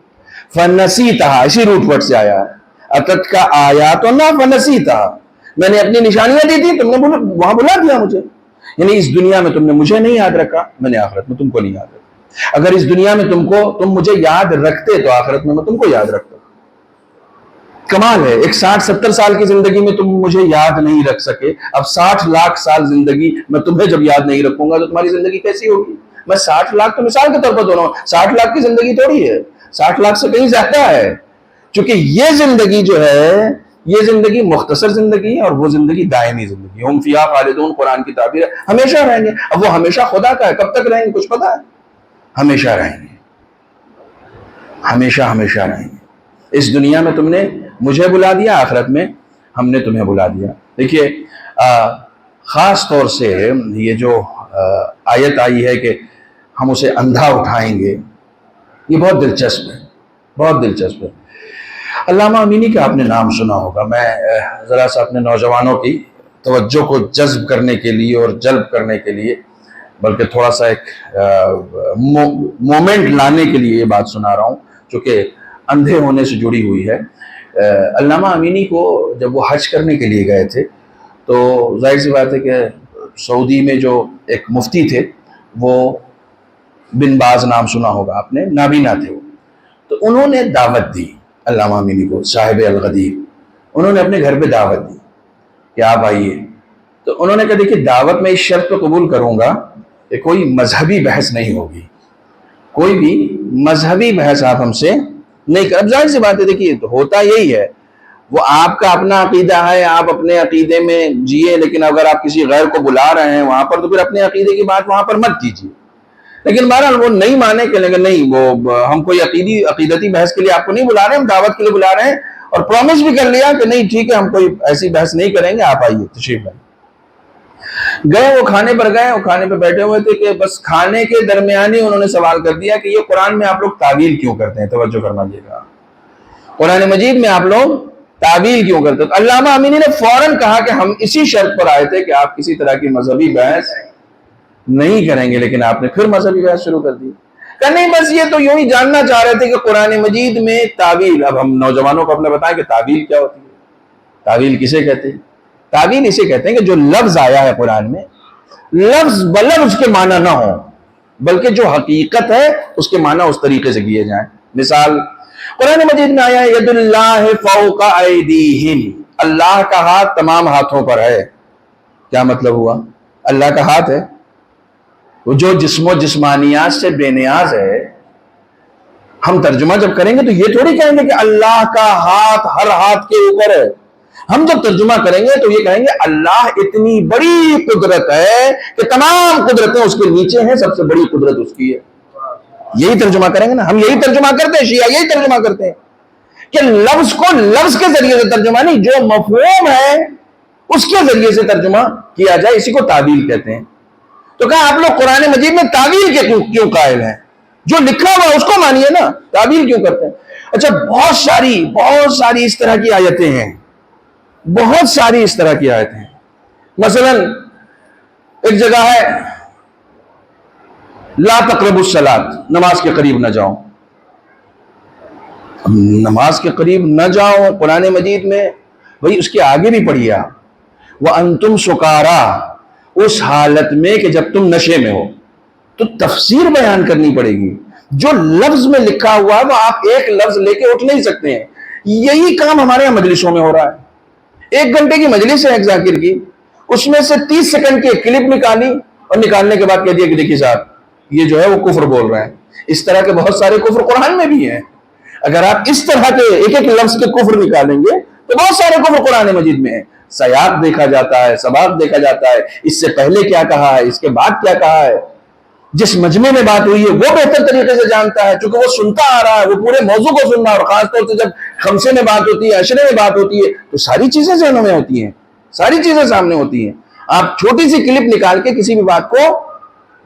فَنَسِيتَهَا اسی روٹ ورڈ سے آیا ہے. اتتک آیاتنا فنسیتہا. میں نے اپنی نشانیاں دی تھی, تم نے وہاں بھلا دیا مجھے. یعنی اس دنیا میں تم نے مجھے نہیں یاد رکھا, میں نے آخرت میں تم کو نہیں یاد رکھا. اگر اس دنیا میں تم مجھے یاد رکھتے تو آخرت میں تم کو یاد رکھتا. کمال ہے. ایک 60-70 سال کی زندگی میں تم مجھے یاد نہیں رکھ سکے, اب 60 لاکھ سال زندگی میں تمہیں جب یاد نہیں رکھوں گا تو تمہاری زندگی کیسی ہوگی؟ میں 60 لاکھ تو مثال کے طور پر دو رہا ہوں, 60 لاکھ کی زندگی تھوڑی ہے, 60 لاکھ سے کہیں زیادہ ہے. چونکہ یہ زندگی جو ہے یہ زندگی مختصر زندگی ہے اور وہ زندگی دائمی زندگی. ہم فیہا خالدون قرآن کی تعبیر ہے, ہمیشہ رہیں گے. اب وہ ہمیشہ خدا کا ہے, کب تک رہیں گے کچھ پتا ہے؟ ہمیشہ رہیں گے, ہمیشہ ہمیشہ رہیں گے. اس دنیا میں تم نے مجھے بلا دیا, آخرت میں ہم نے تمہیں بلا دیا. دیکھیے خاص طور سے یہ جو آیت آئی ہے کہ ہم اسے اندھا اٹھائیں گے, یہ بہت دلچسپ ہے, بہت دلچسپ ہے. علامہ امینی کا آپ نے نام سنا ہوگا. میں ذرا سا اپنے نوجوانوں کی توجہ کو جذب کرنے کے لیے اور جلب کرنے کے لیے, بلکہ تھوڑا سا ایک مومنٹ لانے کے لیے یہ بات سنا رہا ہوں جو کہ اندھے ہونے سے جڑی ہوئی ہے. علامہ امینی کو جب وہ حج کرنے کے لیے گئے تھے تو ظاہر سی بات ہے کہ سعودی میں جو ایک مفتی تھے, وہ بن باز نام سنا ہوگا آپ نے, نابینا تھے وہ. تو انہوں نے دعوت دی علامہ امینی کو, صاحب الغدیر. انہوں نے اپنے گھر پہ دعوت دی کہ آپ آئیے. تو انہوں نے کہا دیکھیے دعوت میں اس شرط کو قبول کروں گا کہ کوئی مذہبی بحث نہیں ہوگی, کوئی بھی مذہبی بحث آپ ہم سے نہیں کر. اب ظاہر سی بات ہے, دیکھیے ہوتا یہی ہے, وہ آپ کا اپنا عقیدہ ہے, آپ اپنے عقیدے میں جیے, لیکن اگر آپ کسی غیر کو بلا رہے ہیں وہاں پر تو پھر اپنے عقیدے کی بات وہاں پر مت کیجیے. لیکن بہرحال وہ نہیں مانے کہ نہیں, وہ ہم کوئی عقیدتی بحث کے لیے آپ کو نہیں بلا رہے ہیں, ہم دعوت کے لیے بلا رہے ہیں, اور پرومس بھی کر لیا کہ نہیں ٹھیک ہے ہم کوئی ایسی بحث نہیں کریں گے, آپ آئیے تشریف لائیں. گئے, وہ کھانے پر گئے, وہ کھانے پہ بیٹھے ہوئے تھے کہ بس کھانے کے درمیان ہی انہوں نے سوال کر دیا کہ یہ قرآن میں آپ لوگ تعویل کیوں کرتے ہیں؟ توجہ فرمائیے گا, قرآن مجید میں آپ لوگ تعویل کیوں کرتے ہیں؟ علامہ امینی نے فوراً کہا کہ ہم اسی شرط پر آئے تھے کہ آپ کسی طرح کی مذہبی بحث نہیں کریں گے, لیکن آپ نے پھر مذہبی بحث شروع کر دی. کہ نہیں بس یہ تو یوں ہی جاننا چاہ رہے تھے کہ قرآن مجید میں تعویل. اب ہم نوجوانوں کو اپنے بتائیں کہ تعویل کیا ہوتی ہے, تعویل کسے کہتے ہیں؟ تعویل اسے کہتے ہیں کہ جو لفظ آیا ہے قرآن میں, لفظ بلفظ اس کے معنی نہ ہو, بلکہ جو حقیقت ہے اس کے معنی اس طریقے سے کیے جائیں. مثال قرآن مجید میں آیا ہے ید اللہ فوق ایدیہم, اللہ کا ہاتھ تمام ہاتھوں پر ہے. کیا مطلب ہوا؟ اللہ کا ہاتھ ہے, وہ جو جسم و جسمانیات سے بے نیاز ہے. ہم ترجمہ جب کریں گے تو یہ تھوڑی کہیں گے کہ اللہ کا ہاتھ ہر ہاتھ کے اوپر ہے. ہم جب ترجمہ کریں گے تو یہ کہیں گے اللہ اتنی بڑی قدرت ہے کہ تمام قدرتیں اس کے نیچے ہیں, سب سے بڑی قدرت اس کی ہے. یہی ترجمہ کریں گے نا, ہم یہی ترجمہ کرتے ہیں, شیعہ یہی ترجمہ کرتے ہیں کہ لفظ کو لفظ کے ذریعے سے ترجمہ نہیں, جو مفہوم ہے اس کے ذریعے سے ترجمہ کیا جائے, اسی کو تعویل کہتے ہیں. تو کہا آپ لوگ قرآن مجید میں تعویل کے کیوں قائل ہیں؟ جو لکھا ہوا اس کو مانیے نا, تعویل کیوں کرتے ہیں؟ اچھا بہت ساری اس طرح کی آیتیں ہیں, بہت ساری اس طرح کی آیتیں ہیں. مثلا ایک جگہ ہے لا تقربوا الصلاۃ, نماز کے قریب نہ جاؤ. نماز کے قریب نہ جاؤ قرآن مجید میں, بھئی اس کے آگے بھی پڑھیے آپ, وَأَنْتُمْ سُكَارَىٰ, اس حالت میں کہ جب تم نشے میں ہو. تو تفسیر بیان کرنی پڑے گی. جو لفظ میں لکھا ہوا ہے وہ آپ ایک لفظ لے کے اٹھ نہیں سکتے ہیں. یہی کام ہمارے یہاں مجلسوں میں ہو رہا ہے. 1 گھنٹے کی مجلس ہے ایک ذاکر کی, اس میں سے 30 سیکنڈ کی ایک کلپ نکالی اور نکالنے کے بعد کہہ دیا کہ دیکھیے صاحب یہ جو ہے وہ کفر بول رہے ہیں. اس طرح کے بہت سارے کفر قرآن میں بھی ہیں. اگر آپ اس طرح کے ایک ایک لفظ کے کفر نکالیں گے تو بہت سارے کفر قرآن مجید میں ہیں. سیاق دیکھا جاتا ہے, سباق دیکھا جاتا ہے, اس سے پہلے کیا کہا ہے, اس کے بعد کیا کہا ہے. جس مجمع میں بات ہوئی ہے وہ بہتر طریقے سے جانتا ہے, چونکہ وہ سنتا آ رہا ہے, وہ پورے موضوع کو سننا. اور خاص طور سے جب خمسے میں بات ہوتی ہے, عشرے میں بات ہوتی ہے, تو ساری چیزیں ذہنوں میں ہوتی ہیں, ساری چیزیں سامنے ہوتی ہیں. آپ چھوٹی سی کلپ نکال کے کسی بھی بات کو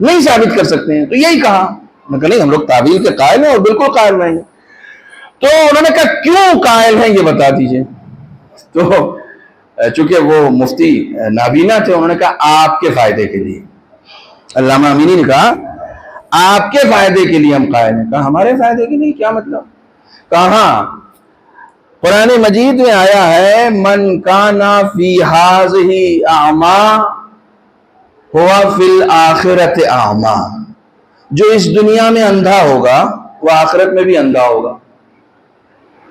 نہیں ثابت کر سکتے ہیں. تو یہی کہا, میں کہا نہیں ہم لوگ تعویل کے قائل ہیں اور بالکل قائل رہیں گے. تو انہوں نے کہا کیوں قائل ہیں یہ بتا دیجئے. تو چونکہ وہ مفتی نابینا تھے, انہوں نے کہا آپ کے فائدے کے لیے. علامہ امینی نے کہا آپ کے فائدے کے لیے ہم قائل ہیں. کہا ہمارے فائدے کے لیے, کیا مطلب؟ کہاں قرآن مجید میں آیا ہے من کانا فی ہذہ اعمیٰ ہوا فی الآخرۃ اعمیٰ, جو اس دنیا میں اندھا ہوگا وہ آخرت میں بھی اندھا ہوگا.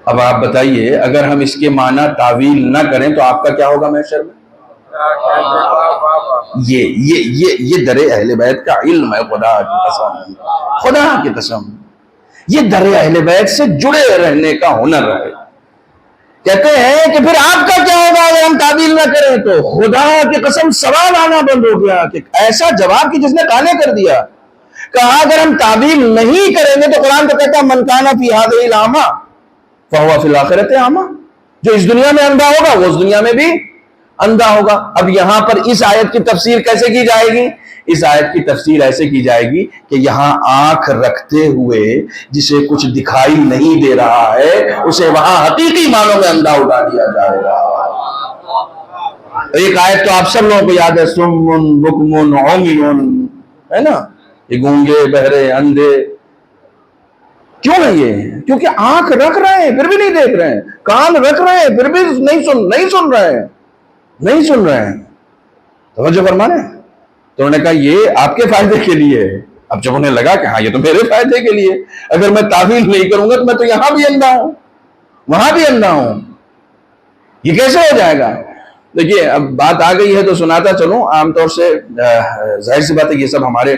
اب آپ بتائیے اگر ہم اس کے معنی تعویل نہ کریں تو آپ کا کیا ہوگا محشر میں؟ یہ در اہل بیت کا علم ہے. خدا کی قسم, خدا کی قسم, یہ در اہل بیت سے جڑے رہنے کا ہنر ہے. کہتے ہیں کہ پھر آپ کا کیا ہوگا اگر ہم تعویل نہ کریں تو؟ خدا کی قسم سوال آنا بند ہو گیا کہ ایسا جواب کہ جس نے کانے کر دیا. کہا اگر ہم تعویل نہیں کریں گے تو قرآن تو کہتا ہے من کان فی ھذہ اعمیٰ فہو فی الآخرۃ اعمیٰ, جو اس دنیا میں اندھا ہوگا وہ اس دنیا میں بھی اندھا ہوگا. اب یہاں پر اس آیت کی تفسیر کیسے کی جائے گی؟ اس آیت کی تفسیر ایسے کی جائے گی کہ یہاں آنکھ رکھتے ہوئے جسے کچھ دکھائی نہیں دے رہا ہے اسے وہاں حقیقی معنوں میں اندھا اٹھا دیا جائے گا. ایک آیت تو آپ سب لوگوں کو یاد ہے, سم بکم عمی, ہے نا, یہ گونگے بہرے اندھے. کیوں ہے یہ؟ کیونکہ آنکھ رکھ رہے ہیں پھر بھی نہیں دیکھ رہے ہیں, کان رکھ رہے ہیں پھر بھی نہیں سن رہے ہیں. توجہ فرمانے. تو انہوں نے کہا یہ آپ کے فائدے کے لیے ہے. اب جب انہیں لگا کہ ہاں یہ تو میرے فائدے کے لیے, اگر میں تعویل نہیں کروں گا تو میں تو یہاں بھی اندھا ہوں وہاں بھی اندھا ہوں, یہ کیسے ہو جائے گا؟ دیکھیے اب بات آ گئی ہے تو سناتا چلوں. عام طور سے ظاہر سی بات ہے یہ سب ہمارے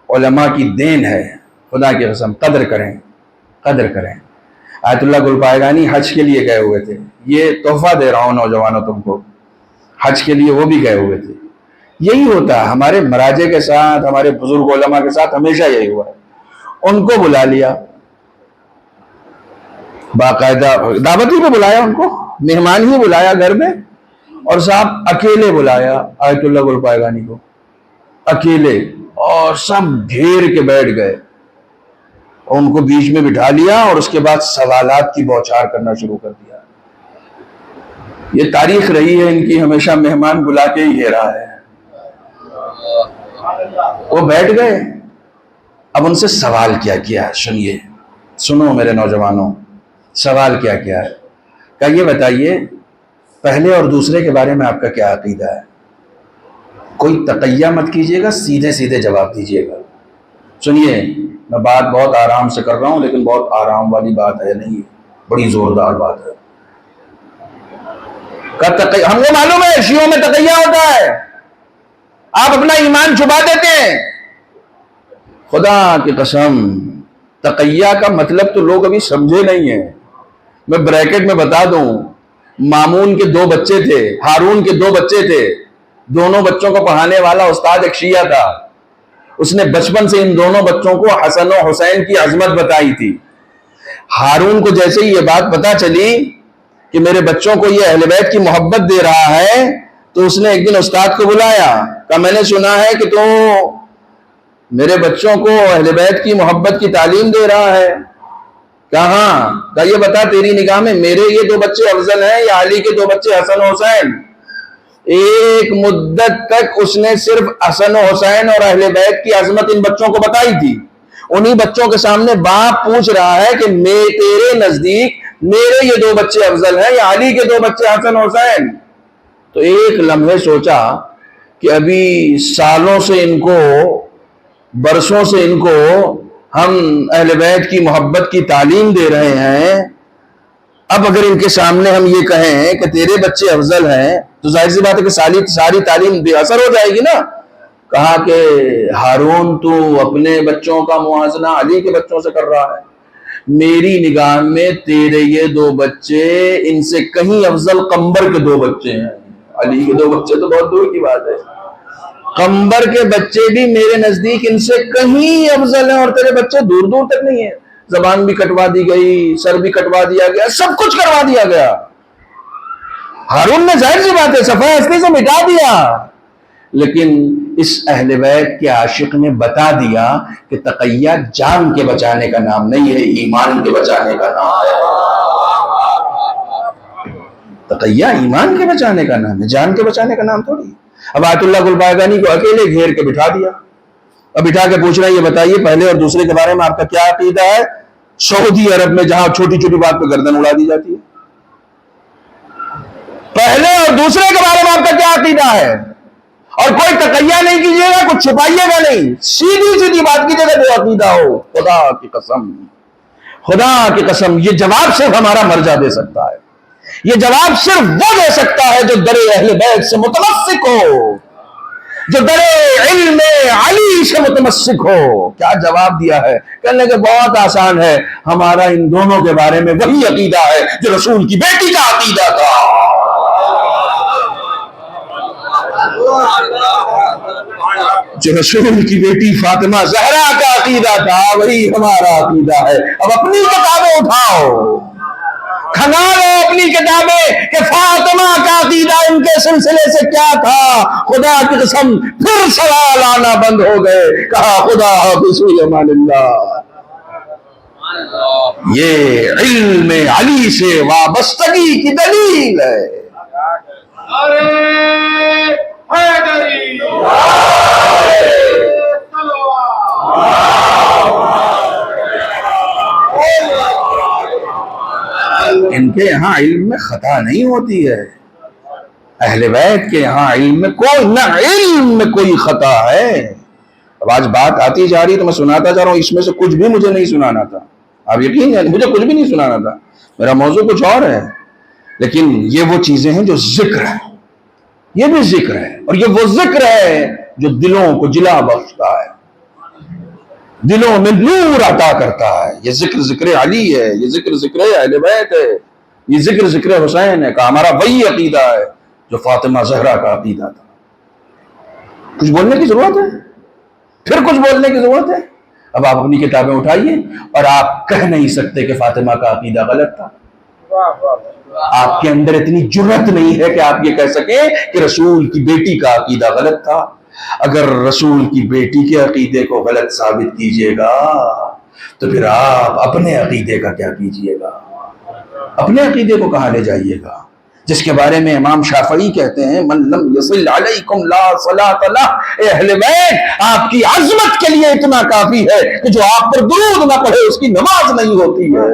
علماء کی دین ہے. خدا کی قسم قدر کریں. آیت اللہ گلپائگانی حج کے لیے گئے ہوئے تھے. یہ تحفہ دے رہا ہوں نوجوانوں تم کو, حج کے لیے وہ بھی گئے ہوئے تھے. یہی ہوتا ہے ہمارے مراجع کے ساتھ, ہمارے بزرگ علماء کے ساتھ ہمیشہ یہی ہوا ہے. ان کو بلا لیا, باقاعدہ دعوت ہی پہ بلایا, ان کو مہمان ہی بلایا گھر میں, اور صاحب اکیلے بلایا آیت اللہ گلپائگانی کو, اکیلے, اور سب گھیر کے بیٹھ گئے. ان کو بیچ میں بٹھا لیا اور اس کے بعد سوالات کی بوچھار کرنا شروع کر دیا. یہ تاریخ رہی ہے ان کی, ہمیشہ مہمان بلا کے ہی گھیرا ہے. وہ بیٹھ گئے. اب ان سے سوال کیا سنیے, سنو میرے نوجوانوں, سوال کیا ہے. کہا یہ بتائیے پہلے اور دوسرے کے بارے میں آپ کا کیا عقیدہ ہے؟ کوئی تقیہ مت کیجیے گا, سیدھے سیدھے جواب دیجیے گا. سنیے میں بات بہت آرام سے کر رہا ہوں لیکن بہت آرام والی بات ہے نہیں, بڑی زوردار بات ہے. ہم کو معلوم ہے شیعوں میں تقیہ ہوتا ہے, آپ اپنا ایمان چھپا دیتے ہیں. خدا کی قسم تقیہ کا مطلب تو لوگ ابھی سمجھے نہیں ہیں. میں بریکٹ میں بتا دوں, مامون کے 2 بچے تھے, ہارون کے 2 بچے تھے. دونوں بچوں کو پڑھانے والا استاد ایک شیعہ تھا. اس نے بچپن سے ان دونوں بچوں کو حسن و حسین کی عظمت بتائی تھی. ہارون کو جیسے ہی یہ بات پتا چلی کہ میرے بچوں کو یہ اہل بیت کی محبت دے رہا ہے تو اس نے ایک دن استاد کو بلایا. کہا میں نے سنا ہے کہ تو میرے بچوں کو اہل بیت کی محبت کی تعلیم دے رہا ہے. کہاں؟ کہا یہ بتا تیری نگاہ میں میرے یہ 2 بچے افضل ہیں یا علی کے 2 بچے حسن و حسین؟ ایک مدت تک اس نے صرف حسن و حسین اور اہل بیت کی عظمت ان بچوں کو بتائی تھی. انہی بچوں کے سامنے باپ پوچھ رہا ہے کہ تیرے نزدیک میرے یہ 2 بچے افضل ہیں یا علی کے 2 بچے حسن و حسین؟ تو ایک لمحے سوچا کہ ابھی سالوں سے ان کو, برسوں سے ان کو ہم اہل بیت کی محبت کی تعلیم دے رہے ہیں, اب اگر ان کے سامنے ہم یہ کہیں کہ تیرے بچے افضل ہیں تو ظاہر سی بات ہے کہ ساری تعلیم بے اثر ہو جائے گی نا. کہا کہ ہارون تو اپنے بچوں کا موازنہ علی کے بچوں سے کر رہا ہے، میری نگاہ میں تیرے یہ 2 بچے ان سے کہیں افضل قمبر کے 2 بچے ہیں. علی کے 2 بچے تو بہت دور کی بات ہے، قمبر کے بچے بھی میرے نزدیک ان سے کہیں افضل ہیں، اور تیرے بچے دور دور تک نہیں ہیں. زبان بھی کٹوا دی گئی، سر بھی کٹوا دیا گیا، سب کچھ کروا دیا گیا. ہارون نے ظاہر سی بات ہے صفحہ ہستی سے مٹا دیا، لیکن اس اہل بیت کے عاشق نے بتا دیا کہ تقیہ جان کے بچانے کا نام نہیں ہے، ایمان کے بچانے کا نام ہے. تقیہ ایمان کے بچانے کا نام ہے، جان کے بچانے کا نام تھوڑی. اب آیت اللہ گل پائگانی کو اکیلے گھیر کے بٹھا دیا. اب بٹھا کے پوچھ رہے ہیں یہ بتائیے پہلے اور دوسرے کے بارے میں آپ کا کیا عقیدہ ہے؟ سعودی عرب میں جہاں چھوٹی چھوٹی بات پہ گردن اڑا دی جاتی ہے، پہلے اور دوسرے کے بارے میں آپ کا کیا عقیدہ ہے؟ اور کوئی تقیہ نہیں کیجیے گا، کچھ چھپائیے گا نہیں، سیدھی سیدھی بات کیجیے گا جو عقیدہ ہو. خدا کی قسم، خدا کی قسم، یہ جواب صرف ہمارا مرجع دے سکتا ہے. یہ جواب صرف وہ دے سکتا ہے جو در اہل بیت سے متمسک ہو، جو در علم علی سے متمسک ہو. کیا جواب دیا ہے؟ کہنے کہ بہت آسان ہے، ہمارا ان دونوں کے بارے میں وہی عقیدہ ہے جو رسول کی بیٹی کا عقیدہ تھا. جو رسول کی بیٹی فاطمہ زہرا کا عقیدہ تھا وہی ہمارا عقیدہ ہے. اب اپنی کتابیں اٹھاؤ، کھنا لو اپنی کتابیں کہ فاطمہ کا عقیدہ ان کے سلسلے سے کیا تھا. خدا کی قسم پھر سوال آنا بند ہو گئے. کہا خدا حافظ امان اللہ. یہ علم علی سے وابستگی کی دلیل ہے. ان کے یہاں علم میں خطا نہیں ہوتی ہے، اہل بیت کے یہاں علم میں کوئی خطا ہے. اب آج بات آتی جا رہی تو میں سناتا جا رہا ہوں، اس میں سے کچھ بھی مجھے نہیں سنانا تھا. آپ یقین ہے مجھے کچھ بھی نہیں سنانا تھا، میرا موضوع کچھ اور ہے. لیکن یہ وہ چیزیں ہیں جو ذکر ہے، یہ بھی ذکر ہے، اور یہ وہ ذکر ہے جو دلوں کو جلا بخشتا ہے، دلوں میں نور عطا کرتا ہے. یہ ذکر علی ہے، یہ ذکر اہل بیت ہے، یہ ذکر حسین ہے. کہ ہمارا وہی عقیدہ ہے جو فاطمہ زہرا کا عقیدہ تھا. کچھ بولنے کی ضرورت ہے؟ پھر کچھ بولنے کی ضرورت ہے؟ اب آپ اپنی کتابیں اٹھائیے، اور آپ کہہ نہیں سکتے کہ فاطمہ کا عقیدہ غلط تھا. آپ کے اندر اتنی جرت نہیں ہے کہ آپ یہ کہہ سکیں کہ رسول کی بیٹی کا عقیدہ غلط تھا. اگر رسول کی بیٹی کے عقیدے کو غلط ثابت کیجئے گا تو پھر آپ اپنے عقیدے کا کیا کیجئے گا؟ اپنے عقیدے کو کہاں لے جائیے گا جس کے بارے میں امام شافعی کہتے ہیں من لم یصل علیکم لا صلاۃ لہ. اے اہل بیت، آپ کی عظمت کے لیے اتنا کافی ہے کہ جو آپ پر درود نہ پڑھے اس کی نماز نہیں ہوتی ہے.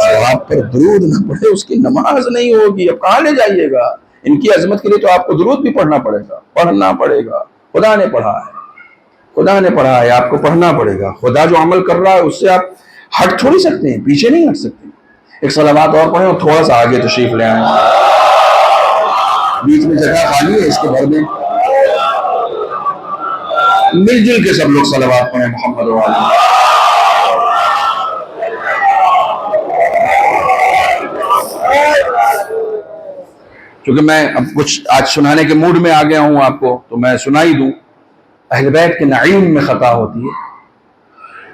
جو آپ پر درود نہ پڑھے اس کی نماز نہیں ہوگی. اب کہاں لے جائیے گا؟ ان کی عظمت کے لیے تو آپ کو درود بھی پڑھنا پڑے گا. خدا نے پڑھا ہے، آپ کو پڑھنا پڑے گا. خدا جو عمل کر رہا ہے اس سے آپ ہٹ تھوڑی سکتے ہیں، پیچھے نہیں ہٹ سکتے. ایک صلوات اور پڑھیں اور تھوڑا سا آگے تشریف لے آئیں، بیچ میں جگہ خالی ہے، اس کے بھر دیں. مل جل کے سب لوگ صلوات پڑھیں محمد و علی. کیونکہ میں اب کچھ آج سنانے کے موڈ میں آ گیا ہوں آپ کو، تو میں سنا ہی دوں. اہل بیت کے نہ علم میں خطا ہوتی ہے،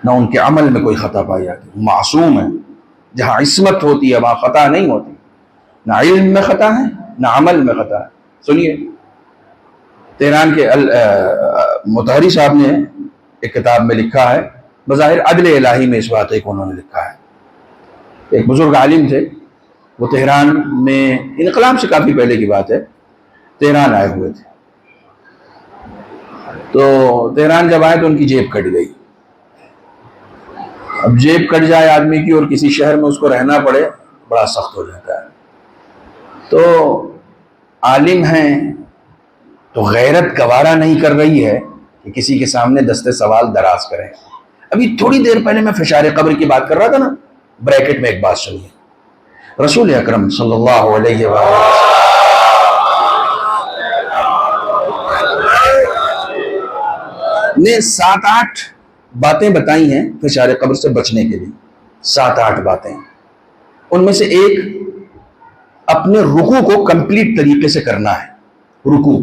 نہ ان کے عمل میں کوئی خطا پائی جاتی ہے. معصوم ہے. جہاں عصمت ہوتی ہے وہاں خطا نہیں ہوتی. نہ علم میں خطا ہے نہ عمل میں خطا ہے. سنیے، تہران کے مطہری صاحب نے ایک کتاب میں لکھا ہے، بظاہر عدل الہی میں اس واقعے کو انہوں نے لکھا ہے. ایک بزرگ عالم تھے، وہ تہران میں انقلاب سے کافی پہلے کی بات ہے، تہران آئے ہوئے تھے. تو تہران جب آئے تو ان کی جیب کٹ گئی. اب جیب کٹ جائے آدمی کی اور کسی شہر میں اس کو رہنا پڑے، بڑا سخت ہو جاتا ہے. تو عالم ہیں تو غیرت گوارا نہیں کر رہی ہے کہ کسی کے سامنے دستے سوال دراز کریں. ابھی تھوڑی دیر پہلے میں فشار قبر کی بات کر رہا تھا نا, بریکٹ میں ایک بات سنیے. رسول اکرم صلی اللہ علیہ وسلم نے 7-8 باتیں بتائی ہیں فشار قبر سے بچنے کے لیے. 7-8 باتیں. ان میں سے ایک, اپنے رکوع کو کمپلیٹ طریقے سے کرنا ہے. رکوع,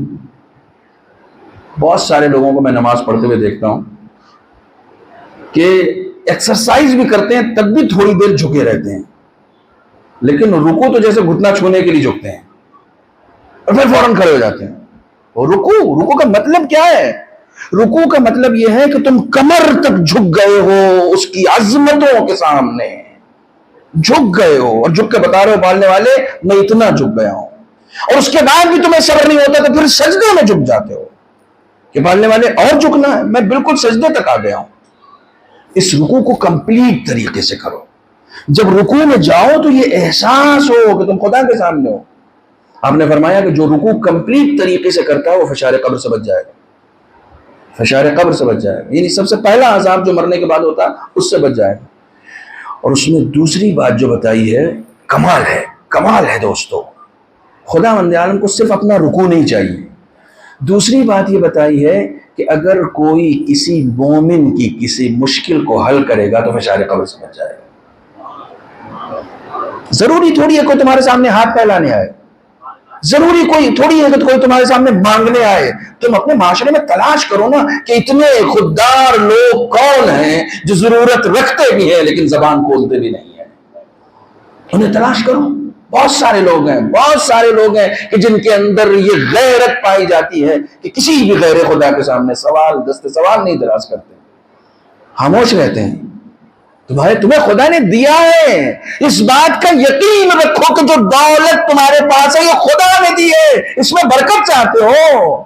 بہت سارے لوگوں کو میں نماز پڑھتے ہوئے دیکھتا ہوں کہ ایکسرسائز بھی کرتے ہیں تب بھی تھوڑی دیر جھکے رہتے ہیں, لیکن رکوع تو جیسے گھٹنا چھونے کے لیے جھکتے ہیں اور پھر فوراً کھڑے ہو جاتے ہیں. اور رکوع کا مطلب کیا ہے؟ رکوع کا مطلب یہ ہے کہ تم کمر تک جھک گئے ہو اس کی عظمتوں کے سامنے, جھک گئے ہو اور جھک کے بتا رہے ہو پالنے والے میں اتنا جھک گیا ہوں, اور اس کے بعد بھی تمہیں صبر نہیں ہوتا تو پھر سجدے میں جھک جاتے ہو کہ پالنے والے اور جھکنا ہے, میں بالکل سجدے تک آ گیا ہوں. اس رکوع کو کمپلیٹ طریقے سے کرو. جب رکوع میں جاؤ تو یہ احساس ہو کہ تم خدا کے سامنے ہو. آپ نے فرمایا کہ جو رکوع کمپلیٹ طریقے سے کرتا ہے وہ فشار قبر سے بچ جائے گا. فشار قبر سے بچ جائے گا, یعنی سب سے پہلا عذاب جو مرنے کے بعد ہوتا ہے اس سے بچ جائے گا. اور اس میں دوسری بات جو بتائی ہے کمال ہے, کمال ہے دوستو. خدا مند عالم کو صرف اپنا رکوع نہیں چاہیے. دوسری بات یہ بتائی ہے کہ اگر کوئی کسی مومن کی کسی مشکل کو حل کرے گا تو فشار قبر سے بچ جائے گا. ضروری تھوڑی ہے کوئی تمہارے سامنے ہاتھ پھیلانے آئے, ضروری کوئی تھوڑی ہے کہ کوئی تمہارے سامنے مانگنے آئے. تم اپنے معاشرے میں تلاش کرو نا کہ اتنے خوددار لوگ کون ہیں جو ضرورت رکھتے بھی ہیں لیکن زبان کھولتے بھی نہیں ہیں. انہیں تلاش کرو. بہت سارے لوگ ہیں, بہت سارے لوگ ہیں کہ جن کے اندر یہ غیرت پائی جاتی ہے کہ کسی بھی غیر خدا کے سامنے دست سوال نہیں دراز کرتے, خاموش رہتے ہیں. تمہیں خدا نے دیا ہے, اس بات کا یقین رکھو کہ جو دولت تمہارے پاس ہے یہ خدا نے دی ہے, اس میں برکت چاہتے ہو.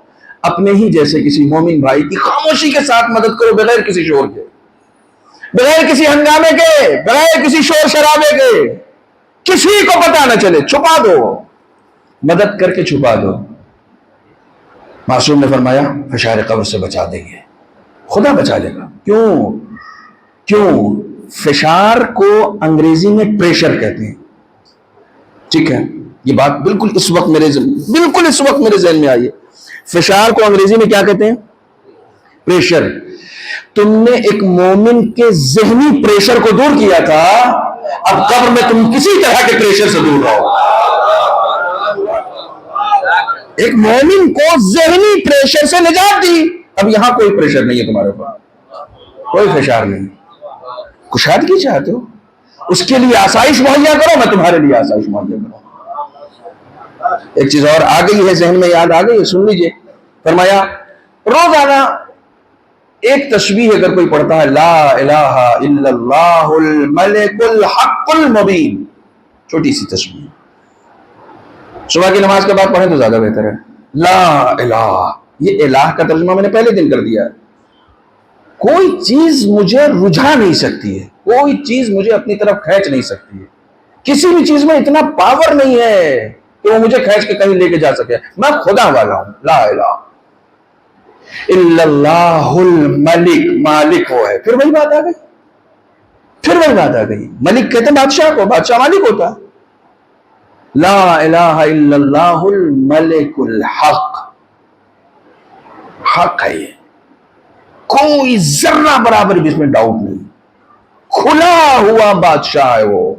اپنے ہی جیسے کسی مومن بھائی کی خاموشی کے ساتھ مدد کرو, بغیر کسی شور کے, بغیر کسی ہنگامے کے, بغیر کسی شور شرابے کے, کسی کو پتہ نہ چلے, چھپا دو, مدد کر کے چھپا دو. معصوم نے فرمایا فشار قبر سے بچا دیں گے, خدا بچا لے گا. کیوں؟ فشار کو انگریزی میں پریشر کہتے ہیں. ٹھیک ہے, یہ بات بالکل اس وقت میرے ذہن میں آئی ہے. فشار کو انگریزی میں کیا کہتے ہیں؟ پریشر. تم نے ایک مومن کے ذہنی پریشر کو دور کیا تھا, اب قبر میں تم کسی طرح کے پریشر سے دور رہو. ایک مومن کو ذہنی پریشر سے نجات دی, اب یہاں کوئی پریشر نہیں ہے تمہارے پاس, کوئی فشار نہیں. کشادگی چاہتے ہو, اس کے لیے آسائش مہیا کرو, میں تمہارے لیے آسائش مہیا کروں. ایک چیز اور آ گئی ہے ذہن میں, یاد آ گئی, سن لیجئے. فرمایا روزانہ ایک تسبیح اگر کوئی پڑھتا ہے, لا الہ الا اللہ الملک الحق المبین, چھوٹی سی تسبیح, صبح کی نماز کے بعد پڑھیں تو زیادہ بہتر ہے. لا الہ, یہ الہ کا ترجمہ میں نے پہلے دن کر دیا ہے. کوئی چیز مجھے رجھا نہیں سکتی ہے, کوئی چیز مجھے اپنی طرف کھینچ نہیں سکتی ہے. کسی بھی چیز میں اتنا پاور نہیں ہے کہ وہ مجھے کھینچ کے کہیں لے کے جا سکے. میں خدا والا ہوں. لا الہ الا اللہ الملک, مالک وہ ہے. پھر وہی بات آ گئی, ملک کہتے ہیں بادشاہ کو, بادشاہ مالک ہوتا ہے. لا الہ الا اللہ الملک الحق, حق ہے یہ, کوئی ذرہ برابر بھی اس میں ڈاؤٹ نہیں. کھلا ہوا بادشاہ ہے, وہ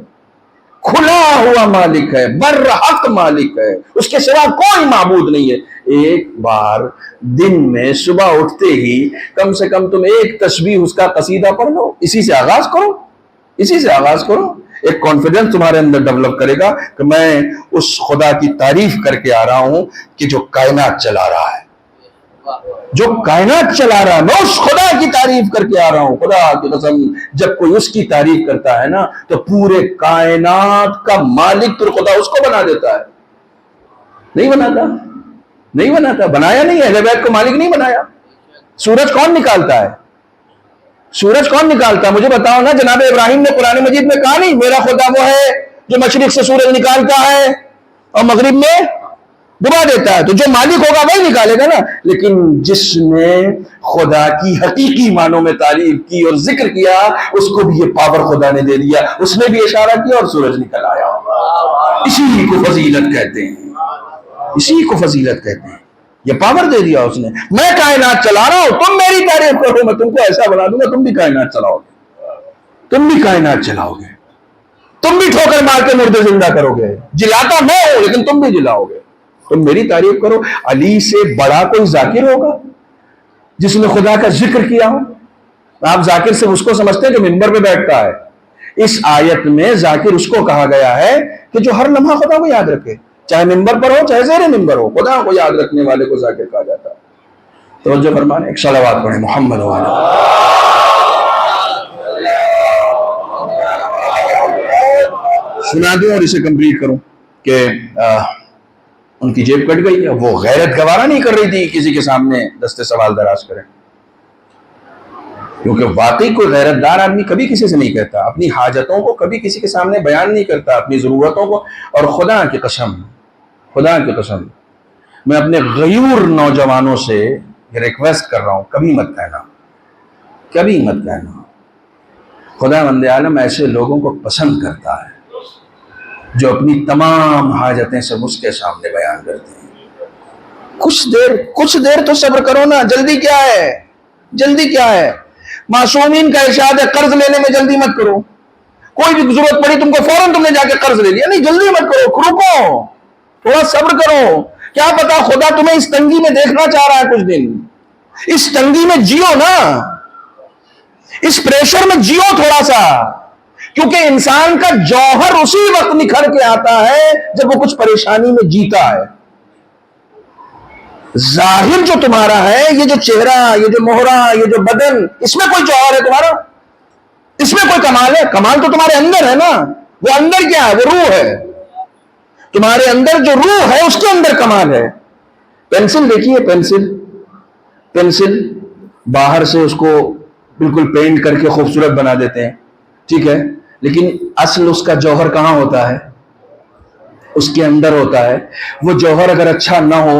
کھلا ہوا مالک ہے, برحق مالک ہے, اس کے سوا کوئی معبود نہیں ہے. ایک بار دن میں صبح اٹھتے ہی کم سے کم تم ایک تسبیح اس کا قصیدہ پڑھ لو, اسی سے آغاز کرو. ایک کانفیڈنس تمہارے اندر ڈیولپ کرے گا کہ میں اس خدا کی تعریف کر کے آ رہا ہوں کہ جو کائنات چلا رہا ہے, میں اس خدا کی تعریف کر کے آ رہا ہوں. خدا کی قسم, جب کوئی اس کی تعریف کرتا ہے نا تو پورے کائنات کا مالک پھر خدا اس کو بنا دیتا ہے. نہیں بناتا, بنایا نہیں ہے. اہل بیت کو مالک نہیں بنایا. سورج کون نکالتا ہے؟ مجھے بتاؤ نا. جناب ابراہیم نے قرآن مجید میں کہا نہیں, میرا خدا وہ ہے جو مشرق سے سورج نکالتا ہے اور مغرب میں ڈبا دیتا ہے. تو جو مالک ہوگا وہی نکالے گا نا. لیکن جس نے خدا کی حقیقی معنوں میں تعریف کی اور ذکر کیا، اس کو بھی یہ پاور خدا نے دے دیا، اس نے بھی اشارہ کیا اور سورج نکل آیا۔ اسی کو فضیلت کہتے ہیں، اسی کو فضیلت کہتے ہیں، یہ پاور دے دیا اس نے۔ میں کائنات چلا رہا ہوں، تم میری تعریف کرو، میں تم کو ایسا بنا دوں گا تم بھی کائنات چلاؤ گے، تم بھی کائنات چلاؤ گے، تم بھی ٹھوکر مار کے مردے زندہ کرو گے، جلاتا میں ہوں لیکن تم بھی جلاؤ گے، تم میری تعریف کرو۔ علی سے بڑا کوئی ذاکر ہوگا جس نے خدا کا ذکر کیا ہو؟ آپ ذاکر سے اس کو سمجھتے ہیں جو منبر پہ بیٹھتا ہے، اس آیت میں ذاکر اس کو کہا گیا ہے کہ جو ہر لمحہ خدا کو یاد رکھے، چاہے منبر پر ہو چاہے زیر منبر ہو، خدا کو یاد رکھنے والے کو ذاکر کہا جاتا ہے۔ توجہ فرمائیں، ایک صلوات پڑھیں محمد والا۔ سنا دوں اور اسے کمپلیٹ کروں کہ ان کی جیب کٹ گئی ہے، وہ غیرت گوارا نہیں کر رہی تھی کسی کے سامنے دستے سوال دراز کریں، کیونکہ واقعی کوئی غیرت دار آدمی کبھی کسی سے نہیں کہتا، اپنی حاجتوں کو کبھی کسی کے سامنے بیان نہیں کرتا، اپنی ضرورتوں کو۔ اور خدا کی قسم، خدا کی قسم، میں اپنے غیور نوجوانوں سے ریکویسٹ کر رہا ہوں، کبھی مت کہنا، کبھی مت کہنا، خدا مند عالم ایسے لوگوں کو پسند کرتا ہے جو اپنی تمام حاجتیں سب اس کے سامنے بیان کرتے ہیں۔ کچھ دیر تو صبر کرو نا، جلدی کیا ہے، جلدی کیا ہے؟ معصومین کا ارشاد ہے قرض لینے میں جلدی مت کرو، کوئی بھی ضرورت پڑی تم کو فوراً تم نے جا کے قرض لے لیا، نہیں جلدی مت کرو، رکو، تھوڑا صبر کرو، کیا پتا خدا تمہیں اس تنگی میں دیکھنا چاہ رہا ہے کچھ دن، اس تنگی میں جیو نا، اس پریشر میں جیو تھوڑا سا، کیونکہ انسان کا جوہر اسی وقت نکھر کے آتا ہے جب وہ کچھ پریشانی میں جیتا ہے۔ ظاہر جو تمہارا ہے، یہ جو چہرہ، یہ جو مہرہ، یہ جو بدن، اس میں کوئی جوہر ہے تمہارا؟ اس میں کوئی کمال ہے؟ کمال تو تمہارے اندر ہے نا، وہ اندر کیا ہے؟ وہ روح ہے، تمہارے اندر جو روح ہے اس کے اندر کمال ہے۔ پینسل دیکھیے، پینسل باہر سے اس کو بالکل پینٹ کر کے خوبصورت بنا دیتے ہیں، ٹھیک ہے، لیکن اصل اس کا جوہر کہاں ہوتا ہے؟ اس کے اندر ہوتا ہے۔ وہ جوہر اگر اچھا نہ ہو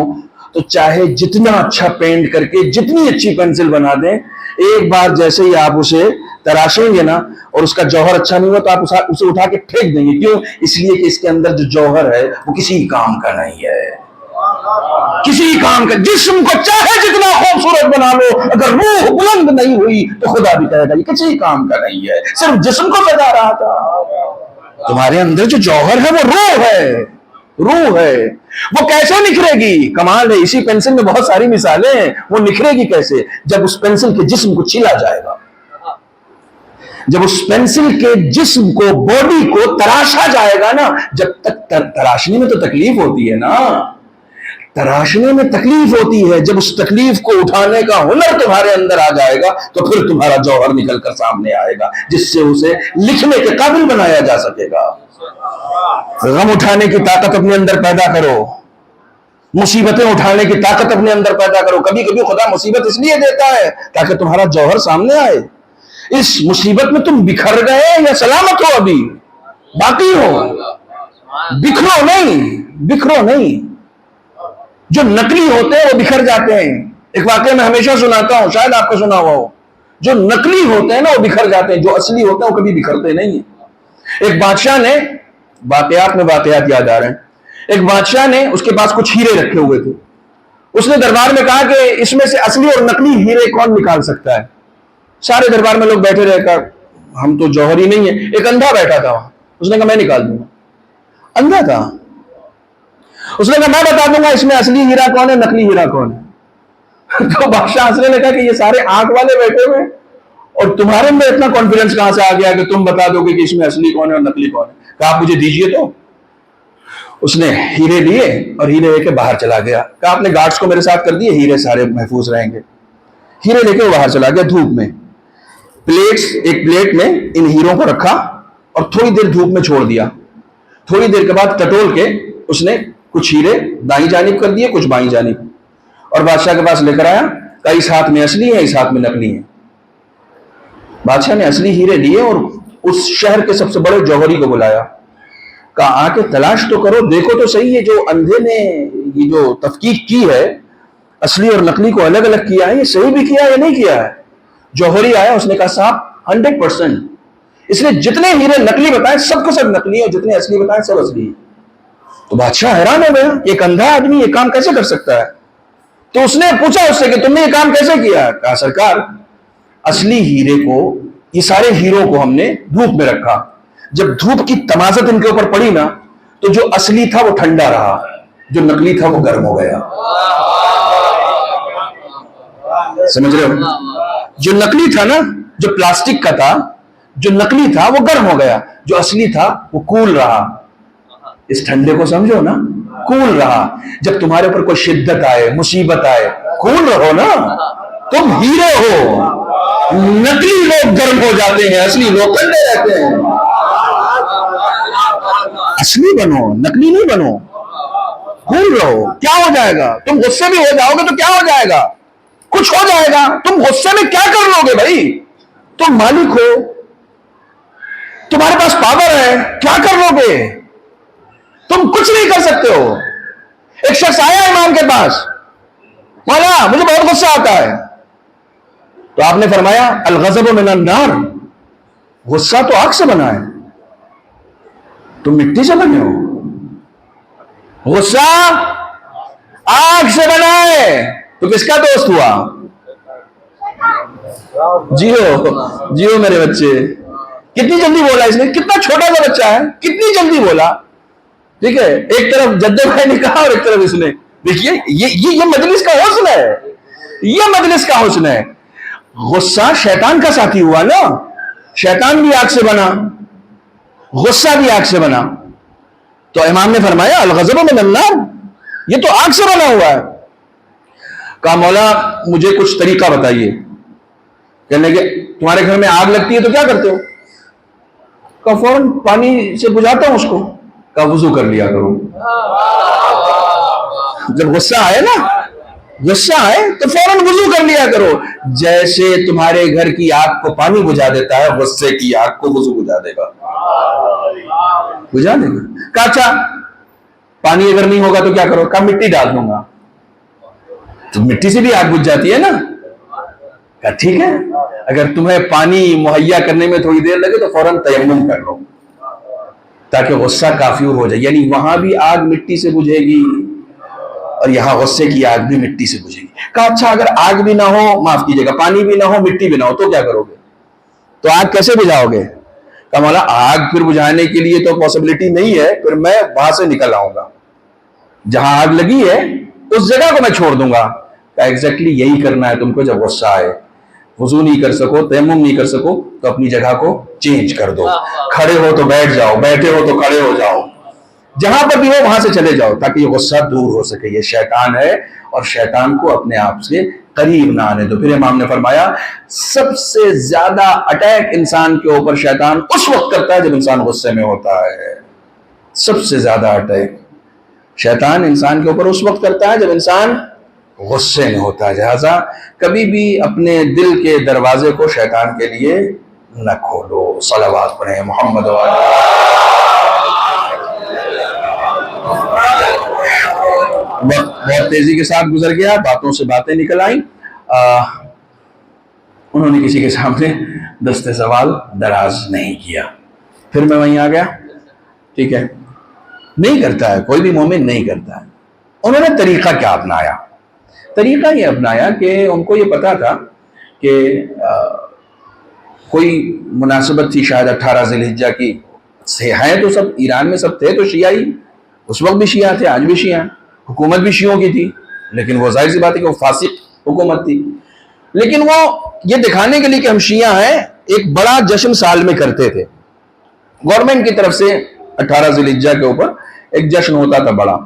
تو چاہے جتنا اچھا پینٹ کر کے جتنی اچھی پینسل بنا دیں، ایک بار جیسے ہی آپ اسے تراشیں گے نا اور اس کا جوہر اچھا نہیں ہوا تو آپ اسے اٹھا کے پھینک دیں گے۔ کیوں؟ اس لیے کہ اس کے اندر جو جوہر ہے وہ کسی کام کا نہیں ہے، کسی کام کا۔ جسم کو چاہے جتنا خوبصورت بنا لو، اگر روح بلند نہیں ہوئی تو خدا بھی کہے گا یہ کسی کام کا نہیں ہے، صرف جسم کو سجا رہا تھا۔ تمہارے اندر جو جوہر ہے وہ روح ہے، روح ہے، وہ کیسے نکھرے گی؟ کمال ہے، اسی پینسل میں بہت ساری مثالیں ہیں، وہ نکھرے گی کیسے؟ جب اس پینسل کے جسم کو چھیلا جائے گا، جب اس پینسل کے جسم کو، باڈی کو تراشا جائے گا نا، جب تک تراشنے میں تو تکلیف ہوتی ہے نا، تراشنے میں تکلیف ہوتی ہے، جب اس تکلیف کو اٹھانے کا ہنر تمہارے اندر آ جائے گا تو پھر تمہارا جوہر نکل کر سامنے آئے گا، جس سے اسے لکھنے کے قابل بنایا جا سکے گا۔ غم اٹھانے کی طاقت اپنے اندر پیدا کرو، مصیبتیں اٹھانے کی طاقت اپنے اندر پیدا کرو۔ کبھی کبھی خدا مصیبت اس لیے دیتا ہے تاکہ تمہارا جوہر سامنے آئے۔ اس مصیبت میں تم بکھر گئے یا سلامت ہو، ابھی باقی ہو، بکھرو نہیں، بکھرو نہیں۔ جو نقلی ہوتے ہیں وہ بکھر جاتے ہیں۔ ایک واقعہ میں ہمیشہ سناتا ہوں، شاید آپ کو سنا ہوا ہو۔ جو نقلی ہوتے ہیں نا وہ بکھر جاتے ہیں، جو اصلی ہوتے ہیں وہ کبھی بکھرتے نہیں ہیں۔ ایک بادشاہ نے، واقعات یاد آ رہے ہیں، ایک بادشاہ نے، اس کے پاس کچھ ہیرے رکھے ہوئے تھے، اس نے دربار میں کہا کہ اس میں سے اصلی اور نقلی ہیرے کون نکال سکتا ہے؟ سارے دربار میں لوگ بیٹھے رہے، کہا ہم تو جوہری نہیں ہیں۔ ایک اندھا بیٹھا تھا وہاں، اس نے کہا میں نکال دوں گا۔ اندھا تھا، اس نے کہا میں بتا دوں گا اس میں اصلی ہیرا کون ہے، نقلی ہیرا کون ہے۔ تو بادشاہ ہنسنے لگا کہ یہ سارے آنکھ والے بیٹھے ہوئے اور تمہارے میں اتنا کانفیڈنس کہاں سے آ گیا کہ تم بتا دو کہ اس میں اصلی کون ہے اور نقلی کون ہے؟ کہا آپ مجھے دیجئے تو۔ اس نے ہیرے لیے اور ہیرے لے کے باہر چلا گیا، کہا آپ نے گارڈز کو میرے ساتھ کر دیے، ہیرے سارے محفوظ رہیں گے۔ ہیرے لے کے وہ باہر چلا گیا دھوپ میں، ایک پلیٹ میں ان ہیروں کو رکھا اور تھوڑی دیر دھوپ میں چھوڑ دیا۔ تھوڑی دیر کے بعد ٹٹول کے اس نے کچھ ہیرے دائیں جانب کر دیے، کچھ بائیں جانب، اور بادشاہ کے پاس لے کر آیا، کہا اس ہاتھ میں اصلی ہے، اس ہاتھ میں نقلی ہے۔ بادشاہ نے اصلی ہیرے لیے اور اس شہر کے سب سے بڑے جوہری کو بلایا، کہا آ کے تلاش تو کرو، دیکھو تو صحیح ہے جو اندھے نے یہ جو تفکیک کی ہے، اصلی اور نقلی کو الگ الگ کیا ہے، یہ صحیح بھی کیا یا نہیں کیا ہے؟ جوہری آیا، اس نے کہا صاحب 100%، اس نے جتنے ہیرے نقلی بتائے سب کو سب نقلی اور جتنے اصلی بتائے سب اصلی۔ تو بادشاہ حیران ہو گیا، ایک اندھا آدمی یہ کام کیسے کر سکتا ہے؟ تو اس نے پوچھا اس سے کہ تم نے یہ کام کیسے کیا؟ کہا سرکار اصلی ہیرے کو، یہ سارے ہیروں کو ہم نے دھوپ میں رکھا، جب دھوپ کی تمازت ان کے اوپر پڑی نا تو جو اصلی تھا وہ ٹھنڈا رہا، جو نقلی تھا وہ گرم ہو گیا۔ سمجھ رہے ہو؟ جو نقلی تھا نا، جو پلاسٹک کا تھا، جو نقلی تھا وہ گرم ہو گیا، جو اصلی تھا وہ کول رہا۔ اس ٹھنڈے کو سمجھو نا، کول رہا۔ جب تمہارے اوپر کوئی شدت آئے، مصیبت آئے، کول رہو نا، تم ہیرے ہو، نقلی لوگ گرم ہو جاتے ہیں، اصلی لوگ ٹھنڈے رہتے ہیں۔ اصلی بنو، نقلی نہیں بنو، کول رہو۔ کیا ہو جائے گا؟ تم غصے بھی ہو جاؤ گے تو کیا ہو جائے گا؟ کچھ ہو جائے گا۔ تم غصے میں کیا کر لو گے بھائی؟ تم مالک ہو، تمہارے پاس پاور ہے، کیا کر لو گے؟ تم کچھ نہیں کر سکتے ہو۔ ایک شخص آیا امام کے پاس، مولا مجھے بہت غصہ آتا ہے، تو آپ نے فرمایا الغضب من النار، غصہ تو آگ سے بنا ہے، تم مٹی سے بنے ہو، غصہ آگ سے بنا ہے، تو کس کا دوست ہوا؟ جیو میرے بچے۔ کتنی جلدی بولا اس نے، کتنا چھوٹا سا بچہ ہے، کتنی جلدی بولا۔ ٹھیک ہے، ایک طرف جدے بھائی نے کہا اور ایک طرف اس نے، دیکھیے یہ مجلس کا حسن ہے، یہ مجلس کا حسن ہے۔ غصہ شیطان کا ساتھی ہوا نا، شیطان بھی آگ سے بنا، غصہ بھی آگ سے بنا۔ تو امام نے فرمایا الغضب من النار، یہ تو آگ سے بنا ہوا ہے۔ کہا مولا مجھے کچھ طریقہ بتائیے۔ کہنے کہ تمہارے گھر میں آگ لگتی ہے تو کیا کرتے ہو؟ کہا فوراً پانی سے بجھاتا ہوں اس کو۔ کہا وضو کر لیا کرو۔ جب غصہ آئے نا، غصہ آئے تو فوراً وضو کر لیا کرو، جیسے تمہارے گھر کی آگ کو پانی بجھا دیتا ہے، غصے کی آگ کو وضو بجھا دے گا، بجھا دے گا۔ کہا اچھا پانی اگر نہیں ہوگا تو کیا کرو؟ کہا مٹی ڈال دوں گا، تو مٹی سے بھی آگ بجھ جاتی ہے نا۔ کہا ٹھیک ہے، اگر تمہیں پانی مہیا کرنے میں تھوڑی دیر لگے تو فوراً تیمم کر لو تاکہ غصہ کافی ہو جائے، یعنی وہاں بھی آگ مٹی سے بجھے گی اور یہاں غصے کی آگ بھی مٹی سے بجھے گی۔ کہا اچھا اگر آگ بھی نہ ہو، معاف کیجیے گا، پانی بھی نہ ہو، مٹی بھی نہ ہو تو کیا کرو گے؟ تو آگ کیسے بجھاؤ گے؟ کہا مولا آگ پھر بجھانے کے لیے تو پاسبلٹی نہیں ہے، پھر میں وہاں سے نکل آؤں گا، جہاں آگ لگی ہے اس جگہ کو میں چھوڑ دوں گا۔ کہا ایگزیکٹلی یہی کرنا ہے تم کو، جب غصہ آئے، وضو نہیں کر سکو، تیمم نہیں کر سکو تو اپنی جگہ کو چینج کر دو، کھڑے ہو تو بیٹھ جاؤ، بیٹھے ہو تو کھڑے ہو جاؤ، جہاں پر بھی ہو وہاں سے چلے جاؤ تاکہ یہ غصہ دور ہو سکے۔ یہ شیطان ہے اور شیطان کو اپنے آپ سے قریب نہ آنے دو۔ پھر امام نے فرمایا سب سے زیادہ اٹیک انسان کے اوپر شیطان اس وقت کرتا ہے جب انسان غصے میں ہوتا ہے، سب سے زیادہ اٹیک شیطان انسان کے اوپر اس وقت کرتا ہے جب انسان غصے میں ہوتا ہے۔ لہذا کبھی بھی اپنے دل کے دروازے کو شیطان کے لیے نہ کھولو۔ صلوات پڑھیں محمد و وقت بہت تیزی کے ساتھ گزر گیا، باتوں سے باتیں نکل آئیں۔ انہوں نے کسی کے سامنے دست سوال دراز نہیں کیا، پھر میں وہیں آ گیا۔ ٹھیک ہے، نہیں کرتا ہے، کوئی بھی مومن نہیں کرتا ہے۔ انہوں نے طریقہ کیا اپنایا؟ طریقہ یہ اپنایا کہ ان کو یہ پتا تھا کہ کوئی مناسبت تھی شاید 18 ذی الحجہ کی، ہیں تو سب ایران میں سب تھے تو شیعہ ہی، اس وقت بھی شیعہ تھے، آج بھی شیعہ ہیں، حکومت بھی شیعوں کی تھی، لیکن وہ ظاہر سی بات ہے کہ وہ فاسق حکومت تھی، لیکن وہ یہ دکھانے کے لیے کہ ہم شیعہ ہیں ایک بڑا جشن سال میں کرتے تھے۔ گورنمنٹ کی طرف سے 18 ذی الحجہ کے اوپر ایک جشن ہوتا تھا بڑا،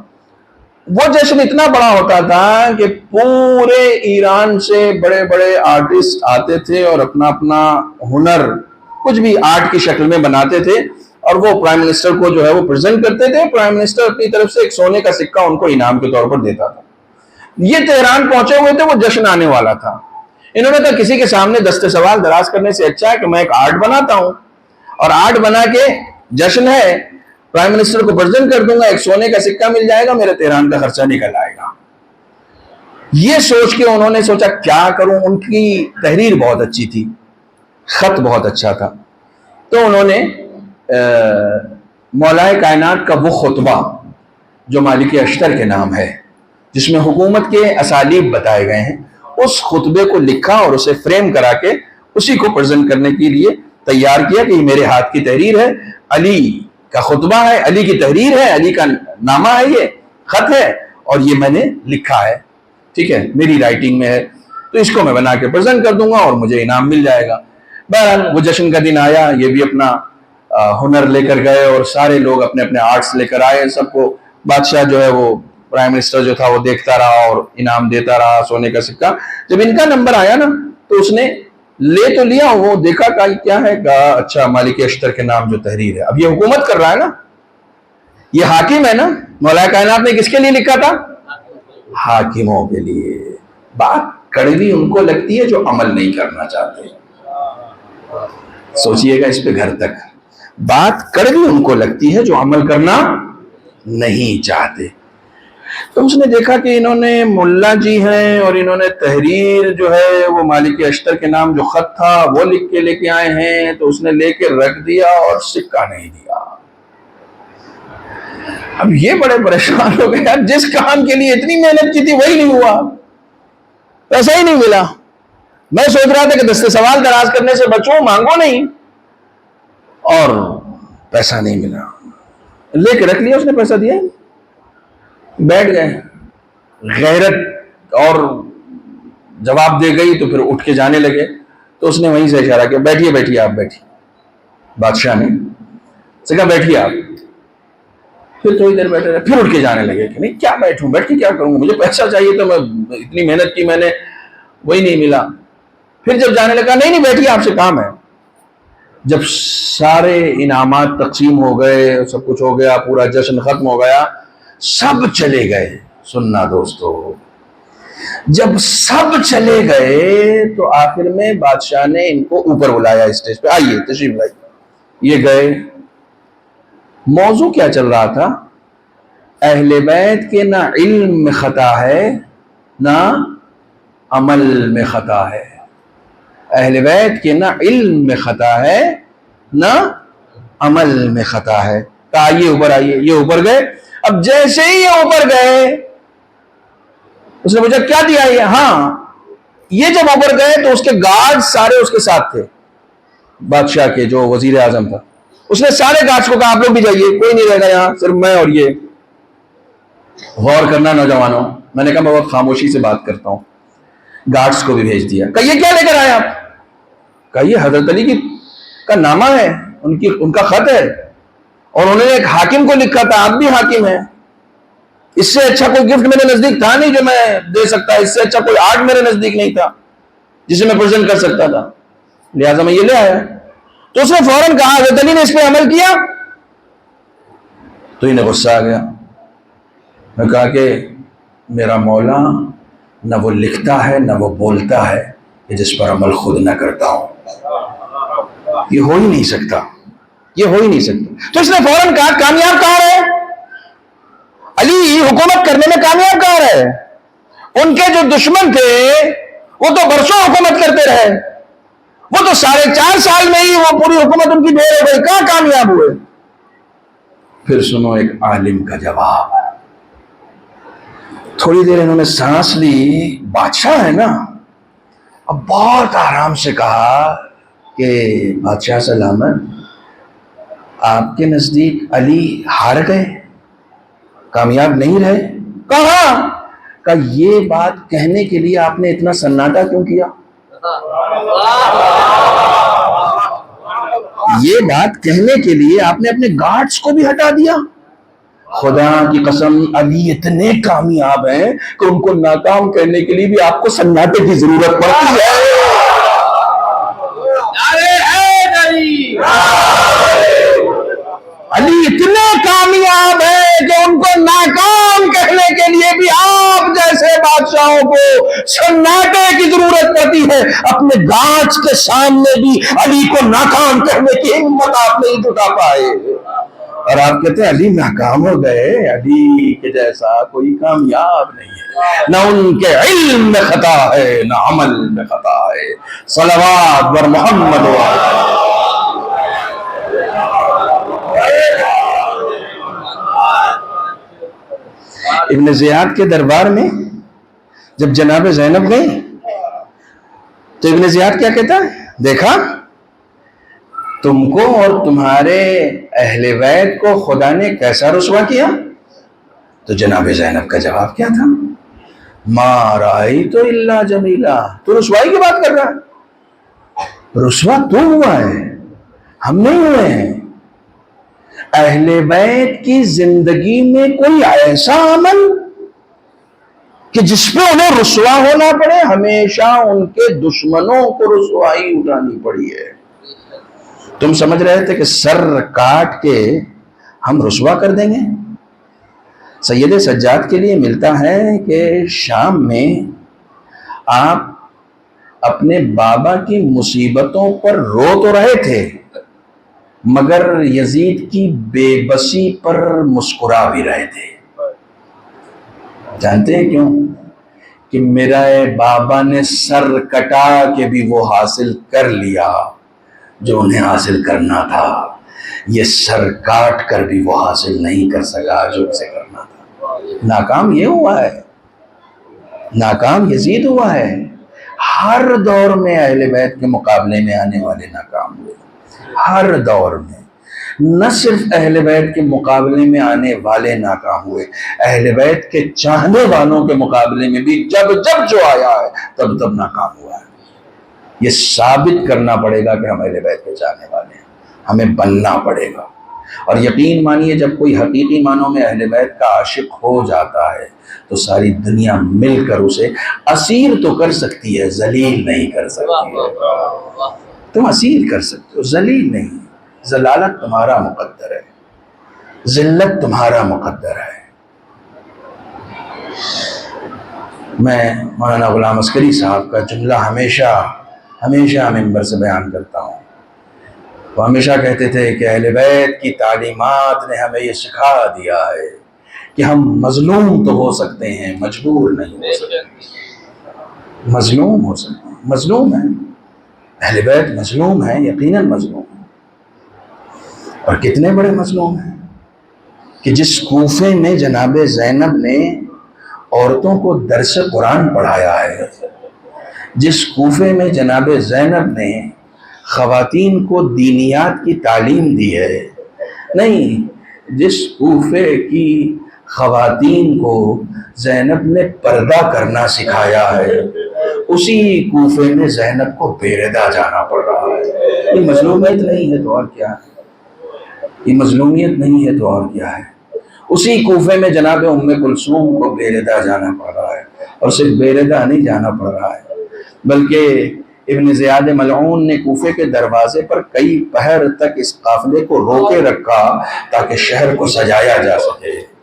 وہ جشن اتنا بڑا ہوتا تھا کہ پورے ایران سے بڑے بڑے آرٹسٹ آتے تھے اور اپنا اپنا ہنر کچھ بھی آرٹ کی شکل میں بناتے تھے، اور وہ پرائم منسٹر کو جو ہے وہ پریزنٹ کرتے تھے۔ پرائم منسٹر اپنی طرف سے ایک سونے کا سکہ ان کو انعام کے طور پر دیتا تھا۔ یہ تہران پہنچے ہوئے تھے، وہ جشن آنے والا تھا۔ انہوں نے کہا کسی کے سامنے دست سوال دراز کرنے سے اچھا ہے کہ میں ایک آرٹ بناتا ہوں، اور آرٹ بنا کے جشن ہے، پرائم منسٹر کو پریزنٹ کر دوں گا، ایک سونے کا سکہ مل جائے گا، میرے تہران کا خرچہ نکل آئے گا۔ یہ سوچ کے انہوں نے سوچا کیا کروں، ان کی تحریر بہت اچھی تھی، خط بہت اچھا تھا، تو انہوں نے مولائے کائنات کا وہ خطبہ جو مالک اشتر کے نام ہے، جس میں حکومت کے اسالیب بتائے گئے ہیں، اس خطبے کو لکھا اور اسے فریم کرا کے اسی کو پریزنٹ کرنے کے لیے تیار کیا کہ یہ میرے ہاتھ کی تحریر ہے، علی کا خطبہ ہے، علی کی تحریر ہے، علی کا نامہ ہے، یہ خط ہے اور یہ میں نے لکھا ہے، ٹھیک ہے، میری رائٹنگ میں ہے، تو اس کو میں بنا کے پریزنٹ کر دوں گا اور مجھے انعام مل جائے گا۔ بہرحال وہ جشن کا دن آیا، یہ بھی اپنا ہنر لے کر گئے اور سارے لوگ اپنے اپنے آرٹس لے کر آئے، سب کو بادشاہ جو ہے وہ پرائم منسٹر جو تھا وہ دیکھتا رہا اور انعام دیتا رہا، سونے کا سکہ۔ جب ان کا نمبر آیا نا تو اس نے لے تو لیا، وہ دیکھا کہ کیا ہے، کہا اچھا مالک اشتر کے نام جو تحریر ہے، اب یہ حکومت کر رہا ہے نا، یہ حاکم ہے نا، مولا کائنات نے کس کے لیے لکھا تھا؟ حاکموں کے لیے۔ بات کڑوی ان کو لگتی ہے جو عمل نہیں کرنا چاہتے، سوچئے گا اس پہ گھر تک، بات کڑوی ان کو لگتی ہے جو عمل کرنا نہیں چاہتے۔ تو اس نے دیکھا کہ انہوں نے ملا جی ہیں اور انہوں نے تحریر جو ہے وہ مالک اشتر کے نام جو خط تھا وہ لکھ کے لے کے آئے ہیں، تو اس نے لے کے رکھ دیا اور سکہ نہیں دیا۔ اب یہ بڑے پریشان ہو گئے، یار جس کام کے لیے اتنی محنت کی تھی وہی نہیں ہوا، پیسہ ہی نہیں ملا۔ میں سوچ رہا تھا کہ دستے سوال دراز کرنے سے بچوں، مانگو نہیں، اور پیسہ نہیں ملا، لے کے رکھ لیا، اس نے پیسہ دیا، بیٹھ گئے۔ غیرت اور جواب دے گئی تو پھر اٹھ کے جانے لگے، تو اس نے وہیں سے اشارہ کیا، بیٹھیے بیٹھیے آپ بیٹھیے، بادشاہ نے کہا بیٹھیے آپ۔ پھر تھوڑی دیر بیٹھے رہے، پھر اٹھ کے جانے لگے کہ نہیں کیا بیٹھوں، بیٹھ کے کیا کروں گا، مجھے پیسہ چاہیے، تو میں اتنی محنت کی میں نے، وہی نہیں ملا۔ پھر جب جانے لگا، نہیں نہیں بیٹھیے آپ سے کام ہے۔ جب سارے انعامات تقسیم ہو گئے، سب کچھ ہو گیا، پورا جشن ختم ہو گیا، سب چلے گئے۔ سننا دوستو، جب سب چلے گئے تو آخر میں بادشاہ نے ان کو اوپر بلایا اسٹیج پہ، آئیے تشریف لائیے۔ یہ گئے۔ موضوع کیا چل رہا تھا؟ اہل بیت کے نہ علم میں خطا ہے نہ عمل میں خطا ہے، اہل بیت کے نہ علم میں خطا ہے نہ عمل میں خطا ہے۔ کہا آئیے اوپر آئیے، یہ اوپر گئے۔ اب جیسے ہی یہ اوپر گئے، اس نے پوچھا کیا دیا یہ؟ ہاں، یہ جب اوپر گئے تو اس کے گارڈ سارے اس کے ساتھ تھے، بادشاہ کے جو وزیر اعظم تھا، اس نے سارے گارڈز کو کہا آپ لوگ بھی جائیے، کوئی نہیں رہے گا یہاں، صرف میں اور یہ۔ غور کرنا نوجوانوں، میں نے کہا میں بہت خاموشی سے بات کرتا ہوں، گارڈز کو بھی بھیج دیا۔ کہا یہ کیا لے کر آئے آپ؟ کہا یہ حضرت علی کا نامہ ہے، ان کا خط ہے، اور انہوں نے ایک حاکم کو لکھا تھا، آپ بھی حاکم ہیں، اس سے اچھا کوئی گفٹ میرے نزدیک تھا نہیں جو میں دے سکتا، اس سے اچھا کوئی آرٹ میرے نزدیک نہیں تھا جسے میں پریزنٹ کر سکتا تھا، لہٰذا میں یہ لے آیا۔ تو اس نے فوراً کہا حضرت علی نے اس پہ عمل کیا؟ تو انہیں غصہ آ گیا۔ میں کہا کہ میرا مولا نہ وہ لکھتا ہے نہ وہ بولتا ہے کہ جس پر عمل خود نہ کرتا ہوں، یہ ہو ہی نہیں سکتا، یہ ہو ہی نہیں سکتا۔ تو اس نے فوراً کہا کامیاب کہاں رہے؟ علی حکومت کرنے میں کامیاب کہاں رہے؟ ان کے جو دشمن تھے وہ تو برسوں حکومت کرتے رہے، وہ تو 4.5 سال میں ہی وہ پوری حکومت ان کی ڈھیر ہو گئی، کہاں کامیاب ہوئے؟ پھر سنو ایک عالم کا جواب۔ تھوڑی دیر انہوں نے سانس لی، بادشاہ ہے نا، اب بہت آرام سے کہا کہ بادشاہ سلامت، آپ کے نزدیک علی ہار گئے، کامیاب نہیں رہے؟ کہاں؟ کہ یہ بات کہنے کے لیے آپ نے اتنا سناٹا کیوں کیا؟ یہ بات کہنے کے لیے آپ نے اپنے گارڈز کو بھی ہٹا دیا؟ خدا کی قسم علی اتنے کامیاب ہیں کہ ان کو ناکام کرنے کے لیے بھی آپ کو سناٹے کی ضرورت پڑتی ہے۔ علی اتنے کامیاب ہیں کہ ان کو ناکام کہنے کے لیے بھی آپ جیسے بادشاہوں کو سناٹے کی ضرورت پڑتی ہے، اپنے گارڈز کے سامنے بھی علی کو ناکام کہنے کی ہمت آپ نہیں جٹا پائے۔ اور آپ کہتے ہیں علی ناکام ہو گئے، علی کے جیسا کوئی کامیاب نہیں ہے، نہ ان کے علم میں خطا ہے نہ عمل میں خطا ہے۔ صلوات بر محمد و ابن زیاد کے دربار میں جب جناب زینب گئی تو ابن زیاد کیا کہتا ہے؟ دیکھا تم کو اور تمہارے اہل بیت کو خدا نے کیسا رسوا کیا؟ تو جناب زینب کا جواب کیا تھا؟ ما رأیت الا جمیلا۔ تو رسوائی کی بات کر رہا ہے؟ رسوا تو ہوا ہے، ہم نہیں ہوئے ہیں۔ اہل بیت کی زندگی میں کوئی ایسا عمل کہ جس پہ انہیں رسوا ہونا پڑے، ہمیشہ ان کے دشمنوں کو رسوائی اٹھانی پڑی ہے۔ تم سمجھ رہے تھے کہ سر کاٹ کے ہم رسوا کر دیں گے؟ سید سجاد کے لیے ملتا ہے کہ شام میں آپ اپنے بابا کی مصیبتوں پر رو تو رہے تھے مگر یزید کی بے بسی پر مسکرا بھی رہے تھے۔ جانتے ہیں کیوں؟ کہ میرا بابا نے سر کٹا کے بھی وہ حاصل کر لیا جو انہیں حاصل کرنا تھا، یہ سر کاٹ کر بھی وہ حاصل نہیں کر سکا جو اسے کرنا تھا۔ ناکام یہ ہوا ہے، ناکام یزید ہوا ہے۔ ہر دور میں اہل بیت کے مقابلے میں آنے والے ناکام ہوئے، ہر دور میں۔ نہ صرف اہل بیت کے مقابلے میں آنے والے ناکام ہوئے، اہل بیت کے چاہنے والوں کے مقابلے میں بھی جب جب جو آیا ہے تب تب ناکام ہوا ہے۔ یہ ثابت کرنا پڑے گا کہ ہم اہل بیت کے چاہنے والے ہیں، ہمیں بننا پڑے گا۔ اور یقین مانیے جب کوئی حقیقی معنوں میں اہل بیت کا عاشق ہو جاتا ہے تو ساری دنیا مل کر اسے اسیر تو کر سکتی ہے، ذلیل نہیں کر سکتی ہے۔ تم اسیر کر سکتے ہو، ذلیل نہیں۔ ذلالت تمہارا مقدر ہے، ذلت تمہارا مقدر ہے۔ میں مولانا غلام عسکری صاحب کا جملہ ہمیشہ ممبر سے بیان کرتا ہوں۔ وہ ہمیشہ کہتے تھے کہ اہل بیت کی تعلیمات نے ہمیں یہ سکھا دیا ہے کہ ہم مظلوم تو ہو سکتے ہیں، مجبور نہیں ہو سکتے۔ مظلوم ہو سکتے ہیں، مظلوم ہیں، اہل بیت مظلوم ہیں، یقیناً مظلوم ہیں۔ اور کتنے بڑے مظلوم ہیں کہ جس کوفے میں جناب زینب نے عورتوں کو درس قرآن پڑھایا ہے، جس کوفے میں جناب زینب نے خواتین کو دینیات کی تعلیم دی ہے، نہیں، جس کوفے کی خواتین کو زینب نے پردہ کرنا سکھایا ہے، اسی کوفے میں زینب کو بیردہ جانا پڑ رہا ہے۔ یہ مظلومیت نہیں ہے تو اور کیا ہے؟ یہ مظلومیت نہیں ہے تو اور کیا ہے؟ اسی کوفے میں جناب ام کلثوم کو بیردہ جانا پڑ رہا ہے، اور صرف بیردہ نہیں جانا پڑ رہا ہے بلکہ ابن زیاد ملعون نے کوفے کے دروازے پر کئی پہر تک اس قافلے کو روکے رکھا تاکہ شہر کو سجایا جا سکے۔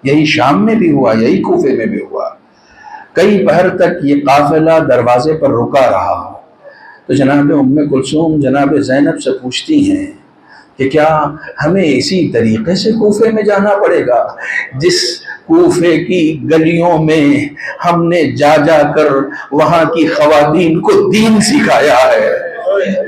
یہی شام میں بھی ہوا، یہی کوفے میں بھی ہوا۔ کئی پہر تک یہ قافلہ دروازے پر رکا رہا۔ تو جناب ام کلثوم جناب زینب سے پوچھتی ہیں کہ کیا ہمیں اسی طریقے سے کوفے میں جانا پڑے گا جس کوفے کی گلیوں میں ہم نے جا کر وہاں کی خواتین کو دین سکھایا ہے؟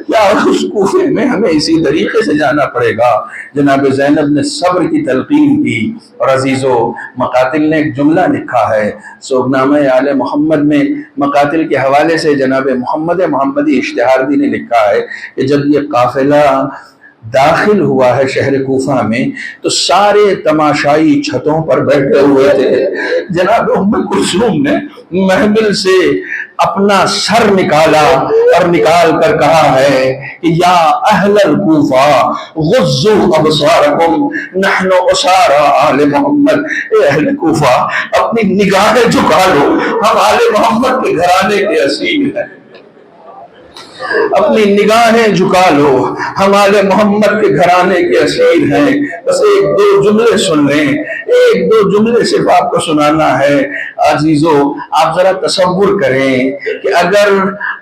کیا اس کوفے میں ہمیں اسی طریقے سے جانا پڑے گا؟ جناب زینب نے صبر کی تلقین کی۔ اور عزیزو، مقاتل نے ایک جملہ لکھا ہے سوگنامہ آل محمد میں، مقاتل کے حوالے سے جناب محمدی اشتہاردی نے لکھا ہے کہ جب یہ قافلہ داخل ہوا ہے شہر کوفہ میں تو سارے تماشائی چھتوں پر بیٹھے ہوئے تھے۔ جناب ام کلثوم نے محمل سے اپنا سر نکالا اور نکال کر کہا ہے کہ یا اہل الکوفہ غضوا ابصارکم نحن اسارى آل محمد۔ اے اہل کوفہ اپنی نگاہیں جھکا لو، ہم آل محمد کے گھرانے کے اسیر ہیں۔ اپنی نگاہیں جھکا لو، ہم آل محمد کے گھرانے کے اسیر ہیں۔ بس ایک دو جملے سن لیں، ایک دو جملے صرف آپ کو سنانا ہے۔ عزیزو، آپ ذرا تصور کریں کہ اگر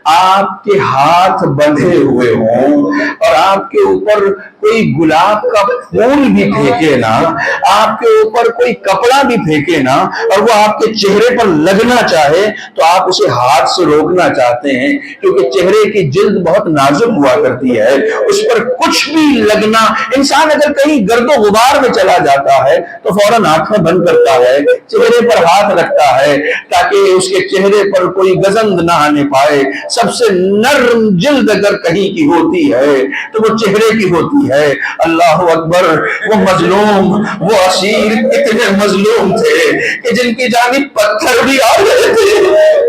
آپ کے ہاتھ بندھے ہوئے ہوں اور آپ کے اوپر کوئی گلاب کا پھول بھی پھینکے نا، آپ کے اوپر کوئی کپڑا بھی پھینکے نا، اور وہ آپ کے چہرے پر لگنا چاہے تو آپ اسے ہاتھ سے روکنا چاہتے ہیں، کیونکہ چہرے کی جلد بہت نازک ہوا کرتی ہے، اس پر کچھ بھی لگنا، انسان اگر کہیں گرد و غبار میں چلا جاتا ہے تو فوراً آنکھیں بند کرتا ہے، چہرے پر ہاتھ رکھتا ہے تاکہ اس کے چہرے پر کوئی گزند نہ آنے پائے۔ سب سے نرم جلد اگر کہیں کی ہوتی ہے تو وہ چہرے کی ہوتی ہے۔ اللہ اکبر، وہ مظلوم، وہ اسیر اتنے مظلوم تھے کہ جن کی جانب پتھر بھی آ رہے تھے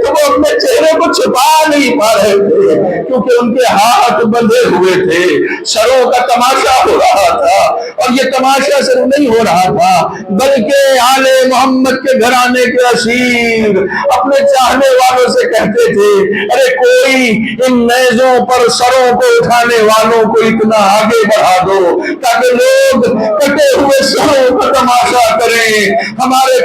تو وہ اپنے چہرے کو چھپا نہیں پا رہے تھے، کیونکہ ان کے ہاتھ بندھے ہوئے تھے۔ سروں کا تماشا ہو رہا تھا، اور یہ تماشا صرف نہیں ہو رہا تھا بلکہ آل محمد کے گھرانے کے اسیر اپنے چاہنے والوں سے کہتے تھے، ارے کوئی ان نیزوں پر سروں کو اٹھانے والوں کو اتنا آگے بڑھا دو تاکہ لوگ کٹے ہوئے سروں کا تماشا کریں، ہمارے